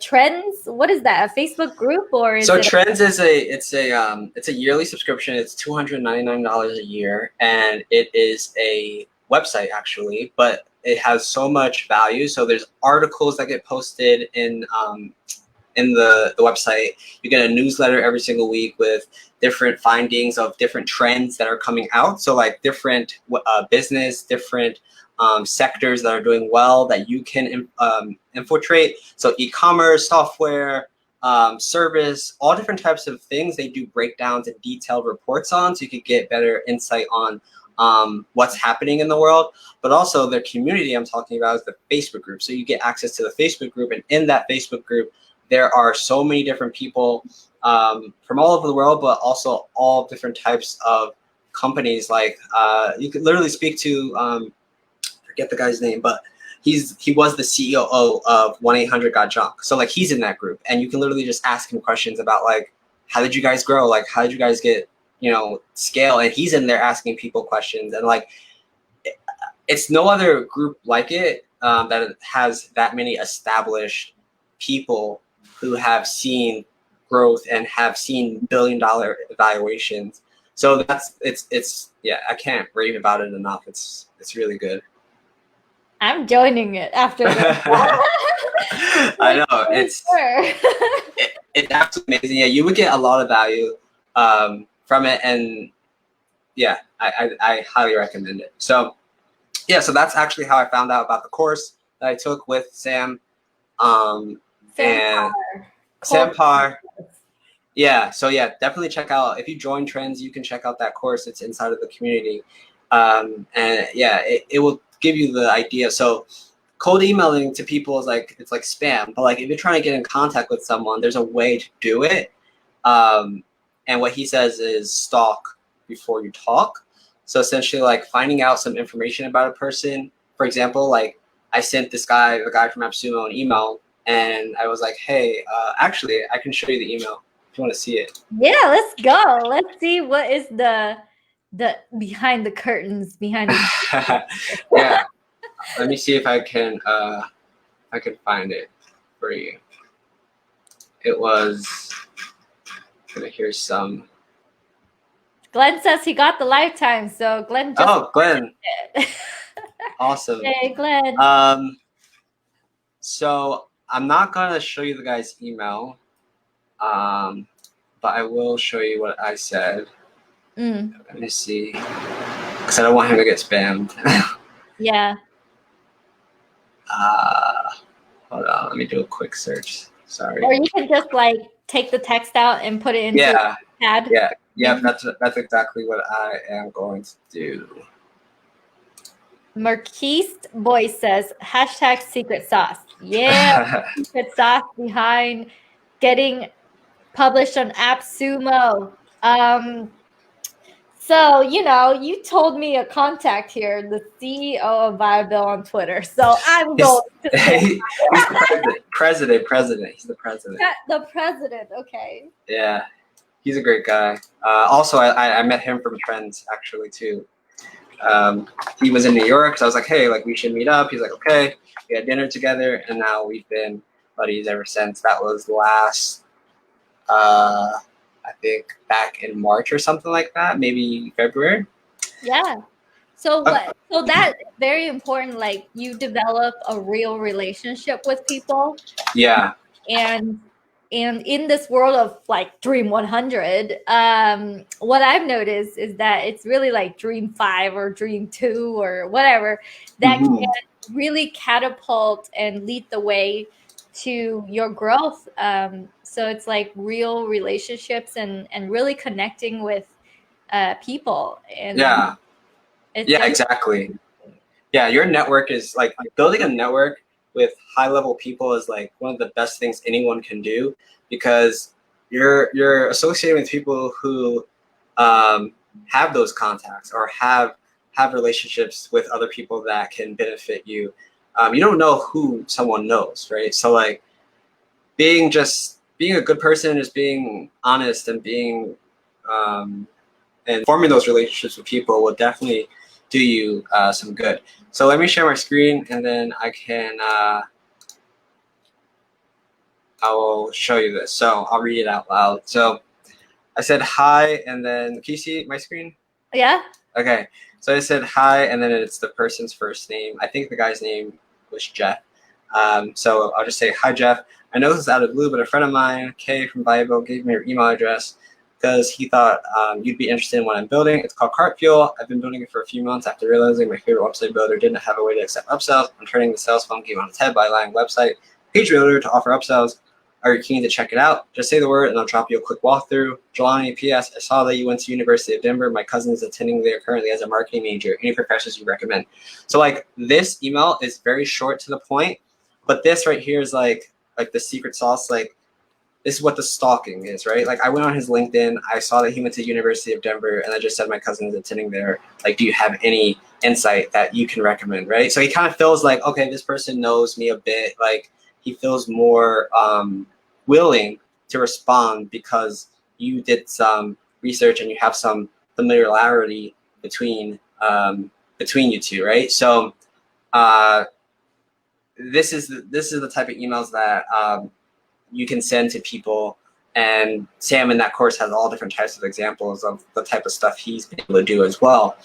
Speaker 1: Trends, what is that, a Facebook group, or is it
Speaker 2: Trends is it's a yearly subscription. It's $299 a year, and it is a website actually, but it has so much value. So there's articles that get posted in the website. You get a newsletter every single week with different findings of different trends that are coming out. So like different business, different sectors that are doing well that you can infiltrate. So e-commerce, software, service, all different types of things. They do breakdowns and detailed reports on, so you could get better insight on what's happening in the world. But also their community I'm talking about is the Facebook group. So you get access to the Facebook group, and in that Facebook group, there are so many different people from all over the world, but also all different types of companies. Like you could literally speak to forget the guy's name, but he was the CEO of 1-800-GOT-JUNK. So like he's in that group, and you can literally just ask him questions about like, how did you guys grow? Like, how did you guys get, scale? And he's in there asking people questions, and like, it's no other group like it that has that many established people who have seen growth and have seen billion-dollar evaluations. So it's yeah, I can't rave about it enough. It's really good.
Speaker 1: I'm joining it after this.
Speaker 2: I know, it's absolutely amazing. Yeah, you would get a lot of value from it, and yeah, I highly recommend it. So yeah, so that's actually how I found out about the course that I took with Sam. Sam Parr. Yeah, so yeah, definitely check out, if you join Trends, you can check out that course. It's inside of the community. And yeah, it will give you the idea. So cold emailing to people is like, it's like spam. But like if you're trying to get in contact with someone, there's a way to do it. And what he says is stalk before you talk. So essentially, like finding out some information about a person. For example, like I sent the guy from Appsumo, an email, and I was like, hey, actually, I can show you the email if you want to see it.
Speaker 1: Yeah, let's go. Let's see what is the behind the curtains, behind the
Speaker 2: Yeah. Let me see if I can find it for you. It was here's some.
Speaker 1: Glenn says he got the lifetime, so Glenn just
Speaker 2: Glenn. Awesome.
Speaker 1: Hey, Glenn.
Speaker 2: So I'm not gonna show you the guy's email, but I will show you what I said. Let me see, because I don't want him to get spammed.
Speaker 1: Yeah.
Speaker 2: Hold on, let me do a quick search. Sorry.
Speaker 1: Or you can just like take the text out and put it into a pad.
Speaker 2: Yeah. That's exactly what I am going to do.
Speaker 1: Marquise Boy says #secret sauce. Yeah, secret sauce behind getting published on Appsumo. So, you told me a contact here, the CEO of Viabil on Twitter. So I'm going to say
Speaker 2: he's the president. He's the president.
Speaker 1: The president, okay.
Speaker 2: Yeah, he's a great guy. Also, I met him from Trends, actually, too. He was in New York, so I was like, hey, like we should meet up. He's like, okay. We had dinner together, and now we've been buddies ever since. That was last, I think, back in March or something like that, maybe February.
Speaker 1: Yeah. So so that's very important. Like you develop a real relationship with people.
Speaker 2: Yeah.
Speaker 1: And in this world of like Dream 100, what I've noticed is that it's really like Dream 5 or Dream 2 or whatever that can really catapult and lead the way to your growth. So it's like real relationships and really connecting with people. And
Speaker 2: yeah, exactly. Yeah, your network is like building a network with high level people is like one of the best things anyone can do, because you're associating with people who have those contacts or have relationships with other people that can benefit you. You don't know who someone knows, right? So like being a good person is being honest and being and forming those relationships with people will definitely do you some good. So let me share my screen, and then I can I will show you this. So I'll read it out loud. So I said hi, and then can you see my screen?
Speaker 1: Yeah.
Speaker 2: Okay. So I said hi, and then it's the person's first name. I think the guy's name was Jeff. So I'll just say, hi, Jeff. I know this is out of the blue, but a friend of mine, Kay from Bible, gave me your email address because he thought you'd be interested in what I'm building. It's called Cart Fuel. I've been building it for a few months after realizing my favorite website builder didn't have a way to accept upsells. I'm turning the sales phone game on its head by allowing website page builder to offer upsells. Are you keen to check it out? Just say the word and I'll drop you a quick walkthrough. Jelani, P.S. I saw that you went to University of Denver. My cousin is attending there currently as a marketing major. Any professors you recommend? So like this email is very short to the point, but this right here is like the secret sauce. Like this is what the stalking is, right? Like I went on his LinkedIn. I saw that he went to University of Denver, and I just said my cousin is attending there. Like, do you have any insight that you can recommend, right? So he kind of feels like, okay, this person knows me a bit. Like he feels more willing to respond because you did some research and you have some familiarity between you two, right? So this is the type of emails that you can send to people, and Sam in that course has all different types of examples of the type of stuff he's been able to do as well.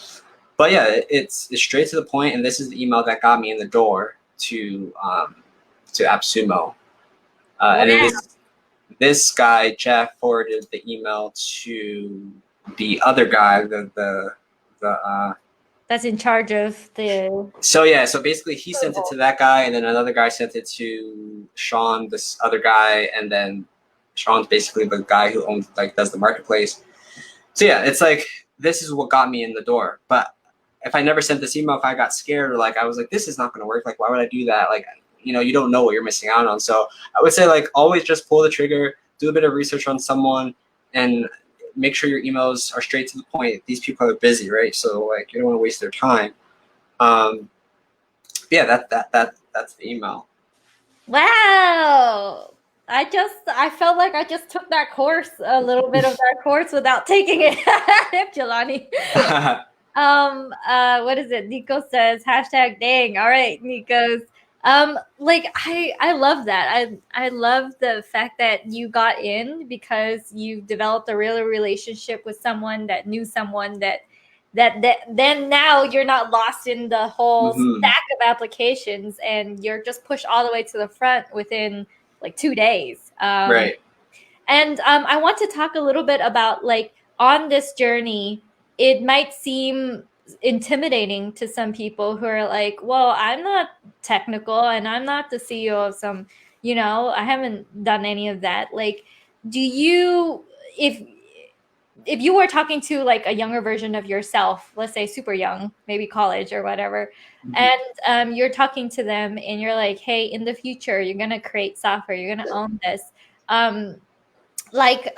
Speaker 2: But yeah, it's straight to the point, and this is the email that got me in the door to Appsumo. And then this guy Jeff forwarded the email to the other guy, the
Speaker 1: that's in charge of the. So
Speaker 2: yeah, so basically he sent it to that guy, and then another guy sent it to Sean, this other guy, and then Sean's basically the guy who does the marketplace. So yeah, it's like this is what got me in the door. But if I never sent this email, if I got scared or like I was like, this is not going to work, like why would I do that? Like, you know, you don't know what you're missing out on. So I would say like always just pull the trigger, do a bit of research on someone, and make sure your emails are straight to the point. These people are busy, right? So like you don't want to waste their time. Yeah, that's the email.
Speaker 1: Wow. I felt like I just took that course, a little bit of that course without taking it. Jelani. What is it? Nico says hashtag dang. All right, Nico's. Like I love that. I love the fact that you got in because you developed a real relationship with someone that knew someone that then now you're not lost in the whole stack of applications and you're just pushed all the way to the front within like 2 days.
Speaker 2: Right.
Speaker 1: And I want to talk a little bit about like on this journey, it might seem intimidating to some people who are like, well, I'm not technical and I'm not the CEO of some, you know, I haven't done any of that. Like, do you, if you were talking to like a younger version of yourself, let's say super young, maybe college or whatever, and you're talking to them and you're like, hey, in the future, you're going to create software, you're going to own this. Like,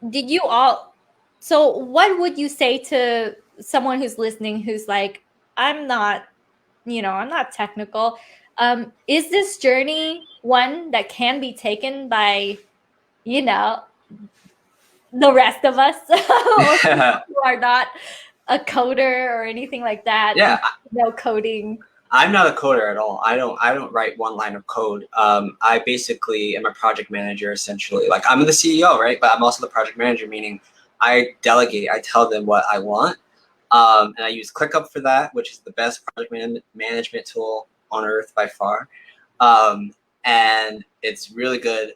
Speaker 1: did you all, so what would you say to someone who's listening who's like, I'm not, you know, I'm not technical. Is this journey one that can be taken by, you know, the rest of us who are not a coder or anything like that?
Speaker 2: Yeah.
Speaker 1: No coding.
Speaker 2: I'm not a coder at all. I don't write one line of code. I basically am a project manager essentially. Like I'm the CEO, right? But I'm also the project manager, meaning I delegate. I tell them what I want, and I use ClickUp for that, which is the best project management tool on earth by far. And it's really good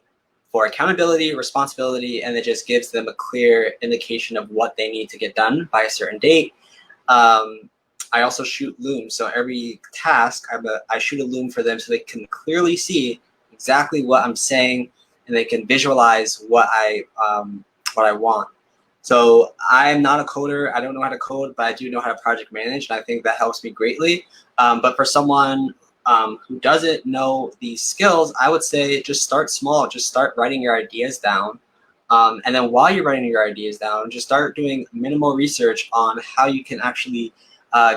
Speaker 2: for accountability, responsibility, and it just gives them a clear indication of what they need to get done by a certain date. I also shoot looms, so every task I shoot a loom for them so they can clearly see exactly what I'm saying and they can visualize what I want. So I'm not a coder. I don't know how to code, but I do know how to project manage, and I think that helps me greatly. But for someone who doesn't know these skills, I would say just start small. Just start writing your ideas down. And then while you're writing your ideas down, just start doing minimal research on how you can actually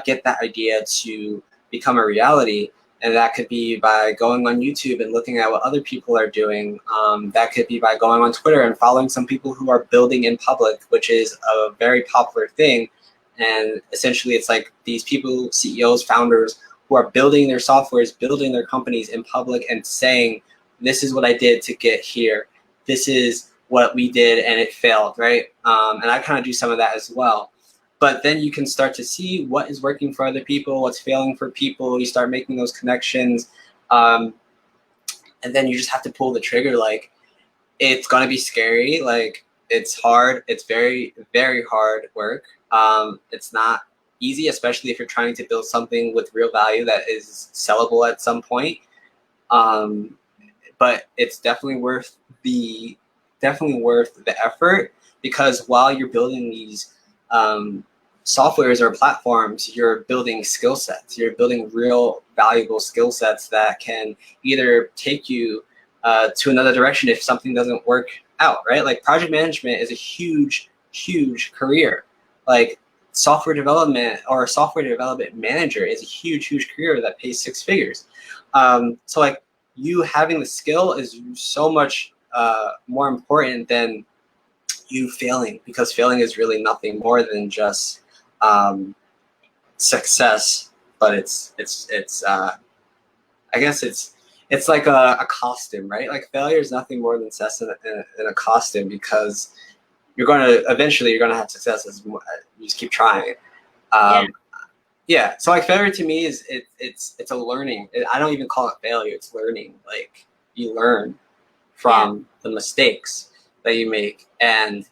Speaker 2: get that idea to become a reality. And that could be by going on YouTube and looking at what other people are doing. That could be by going on Twitter and following some people who are building in public, which is a very popular thing. And essentially it's like these people, CEOs, founders, who are building their softwares, building their companies in public and saying, this is what I did to get here. This is what we did and it failed, right? And I kind of do some of that as well. But then you can start to see what is working for other people, what's failing for people. You start making those connections. And then you just have to pull the trigger. Like, it's going to be scary. Like, it's hard. It's very, very hard work. It's not easy, especially if you're trying to build something with real value that is sellable at some point. But it's definitely worth the effort, because while you're building these softwares or platforms, you're building skill sets. You're building real valuable skill sets that can either take you to another direction if something doesn't work out, right? Like project management is a huge, huge career. Like software development or a software development manager is a huge, huge career that pays 6 figures. So like you having the skill is so much more important than you failing, because failing is really nothing more than just success. But it's I guess it's like a costume, right? Like failure is nothing more than success in a costume, because you're going to eventually have success as you just keep trying. Yeah. So like failure to me is it's a learning. I don't even call it failure. It's learning. Like you learn from the mistakes that you make. And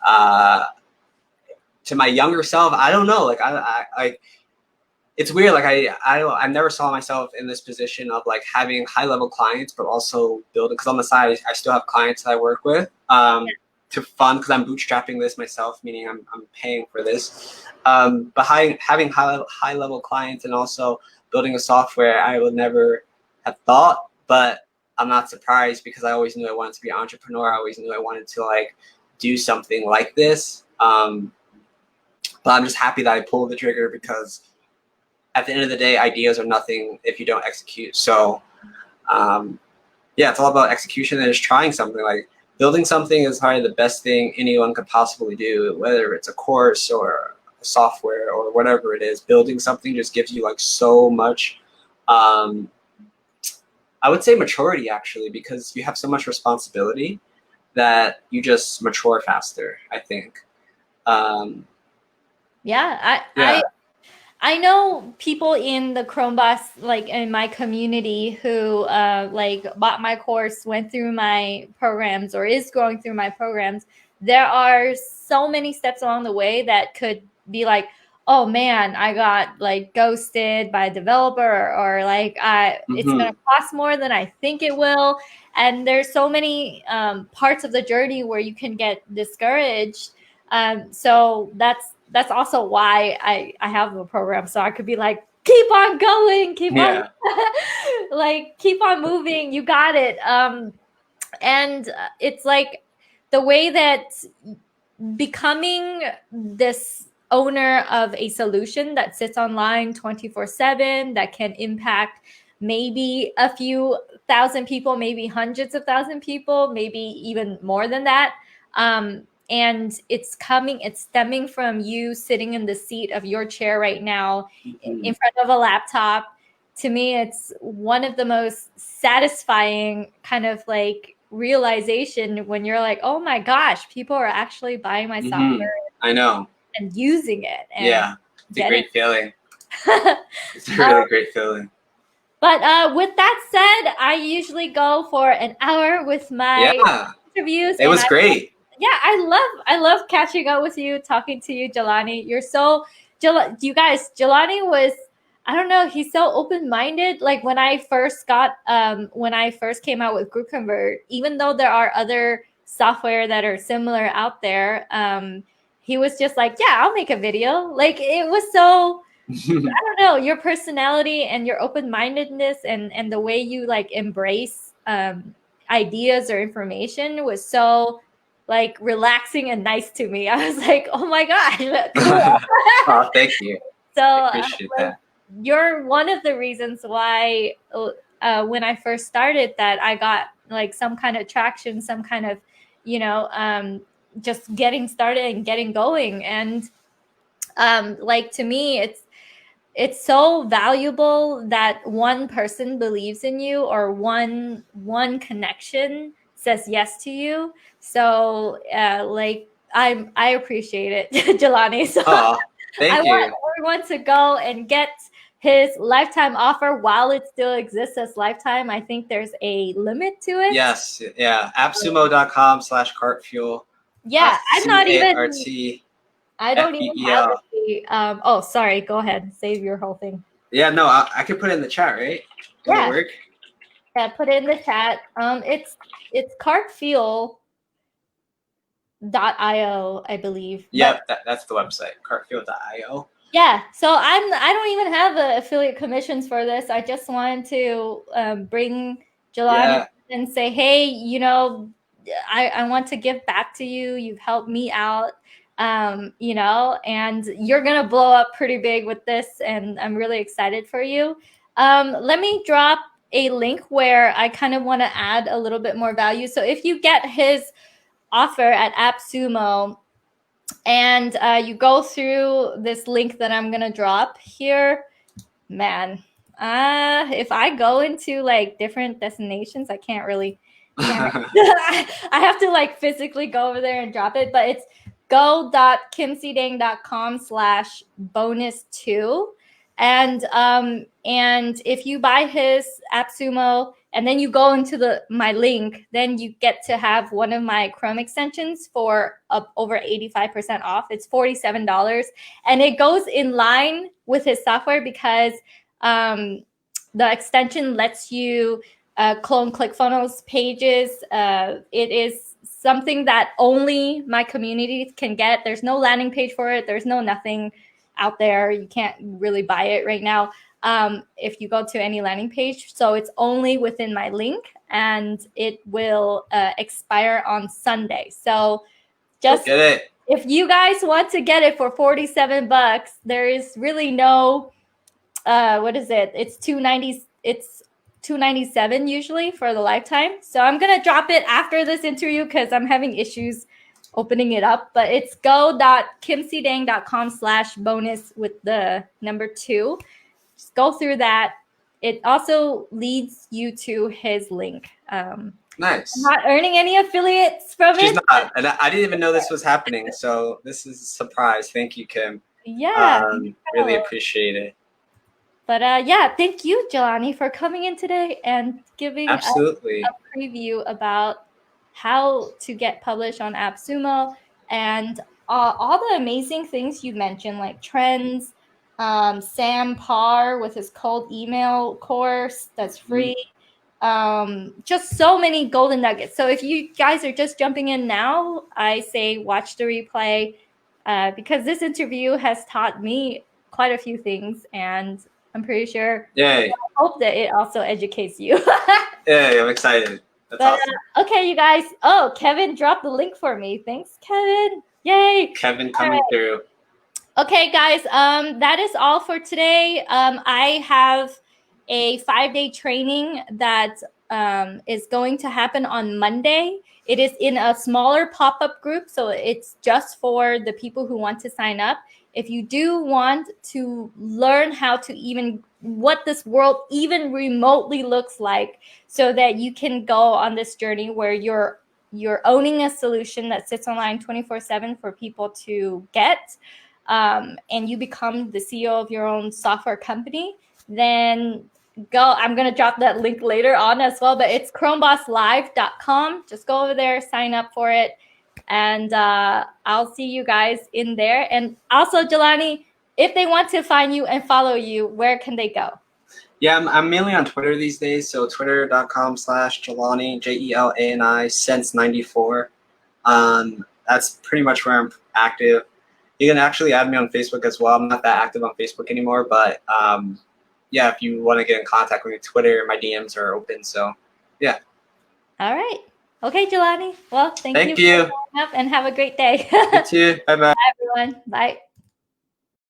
Speaker 2: to my younger self, I don't know. Like I it's weird. Like I never saw myself in this position of like having high level clients, but also building, because on the side I still have clients that I work with. to fund, because I'm bootstrapping this myself, meaning I'm paying for this. But having high level clients and also building a software I would never have thought, but I'm not surprised because I always knew I wanted to be an entrepreneur. I always knew I wanted to like do something like this. But I'm just happy that I pulled the trigger, because at the end of the day, ideas are nothing if you don't execute. So yeah, it's all about execution and just trying something. Like building something is probably the best thing anyone could possibly do, whether it's a course or a software or whatever it is. Building something just gives you like so much, I would say maturity, actually, because you have so much responsibility that you just mature faster, I think.
Speaker 1: Yeah,
Speaker 2: Yeah.
Speaker 1: I know people in the Chromebus, like in my community, who like bought my course, went through my programs, or is going through my programs. There are so many steps along the way that could be like, oh man, I got like ghosted by a developer, or like it's gonna cost more than I think it will. And there's so many parts of the journey where you can get discouraged. So that's also why I have a program, so I could be like, keep on going, keep on like keep on moving, you got it. And it's like the way that becoming this owner of a solution that sits online 24/7, that can impact maybe a few thousand people, maybe hundreds of thousand people, maybe even more than that. And it's stemming from you sitting in the seat of your chair right now in front of a laptop. To me, it's one of the most satisfying kind of like realization when you're like, oh my gosh, people are actually buying my software.
Speaker 2: I know.
Speaker 1: And using it. And
Speaker 2: yeah, it's a great feeling. It's a really great feeling.
Speaker 1: But with that said, I usually go for an hour with my interviews.
Speaker 2: It was great.
Speaker 1: I love catching up with you, talking to you, Jelani. You're so, you guys, Jelani was, I don't know, he's so open-minded. Like when I first came out with Group Convert, even though there are other software that are similar out there, he was just like, yeah, I'll make a video. Like it was so, I don't know, your personality and your open-mindedness and the way you like embrace ideas or information was so like relaxing and nice to me. I was like, oh my gosh, cool.
Speaker 2: Oh, thank you.
Speaker 1: So
Speaker 2: I appreciate that.
Speaker 1: You're one of the reasons why when I first started that I got like some kind of traction, some kind of, just getting started and getting going. And like to me, it's so valuable that one person believes in you, or one connection says yes to you. So like I appreciate it, Jelani. So
Speaker 2: thank you.
Speaker 1: want everyone to go and get his lifetime offer while it still exists as lifetime. I think there's a limit to it.
Speaker 2: Yes, yeah. Appsumo.com/cartfuel.
Speaker 1: Yeah, I'm not even. I don't
Speaker 2: even
Speaker 1: have the. Oh, sorry. Go ahead. Save your whole thing.
Speaker 2: Yeah, no, I can put it in the chat, right? Does it work?
Speaker 1: Yeah, put it in the chat. It's cartfuel.io, I believe.
Speaker 2: Yep, that's the website, cartfuel.io.
Speaker 1: Yeah, so I don't even have affiliate commissions for this. I just wanted to bring Jelani and say, hey, I want to give back to you. You've helped me out, and you're gonna blow up pretty big with this, and I'm really excited for you. Let me drop a link where I kind of want to add a little bit more value. So if you get his offer at Appsumo, and you go through this link that I'm gonna drop here, man, if I go into like different destinations, I can't really I have to like physically go over there and drop it, but it's go.kimsidang.com/bonus2. And if you buy his Appsumo and then you go into my link, then you get to have one of my Chrome extensions for over 85% off. It's $47, and it goes in line with his software because the extension lets you clone ClickFunnels pages. It is something that only my community can get. There's no landing page for it. There's no nothing out there. You can't really buy it right now if you go to any landing page. So it's only within my link, and it will expire on Sunday. So just
Speaker 2: get it.
Speaker 1: If you guys want to get it for $47, there is really no what is it? It's $290. It's $297 usually for the lifetime. So I'm gonna drop it after this interview because I'm having issues opening it up. But it's go.kimsidang.com/bonus with the number 2. Just go through that. It also leads you to his link.
Speaker 2: Nice.
Speaker 1: I'm not earning any affiliates from it.
Speaker 2: She's not, and I didn't even know this was happening. So this is a surprise. Thank you, Kim.
Speaker 1: Yeah.
Speaker 2: Really appreciate it.
Speaker 1: But yeah, thank you, Jelani, for coming in today and giving us a preview about how to get published on Appsumo and all the amazing things you mentioned, like trends, Sam Parr with his cold email course that's free. Just so many golden nuggets. So if you guys are just jumping in now, I say watch the replay because this interview has taught me quite a few things, and I'm pretty sure.
Speaker 2: Yay.
Speaker 1: I hope that it also educates you.
Speaker 2: Yay, I'm excited. That's awesome.
Speaker 1: Okay, you guys. Oh, Kevin dropped the link for me. Thanks, Kevin. Yay.
Speaker 2: Kevin coming through.
Speaker 1: Okay, guys. That is all for today. I have a 5-day training that is going to happen on Monday. It is in a smaller pop-up group, so it's just for the people who want to sign up. If you do want to learn how to what this world even remotely looks like, so that you can go on this journey where you're owning a solution that sits online 24/7 for people to get, and you become the CEO of your own software company, then go. I'm going to drop that link later on as well, but it's chromebosslive.com. Just go over there, sign up for it. And I'll see you guys in there. And also, Jelani, if they want to find you and follow you, where can they go?
Speaker 2: Yeah, I'm mainly on Twitter these days. So twitter.com/Jelani, Jelani, since 94. That's pretty much where I'm active. You can actually add me on Facebook as well. I'm not that active on Facebook anymore, but yeah, if you want to get in contact with me, Twitter, my DMs are open. So yeah.
Speaker 1: All right. Okay, Jelani. Well, thank you.
Speaker 2: For showing
Speaker 1: up and have a great day.
Speaker 2: You too. Bye-bye.
Speaker 1: Bye, everyone. Bye.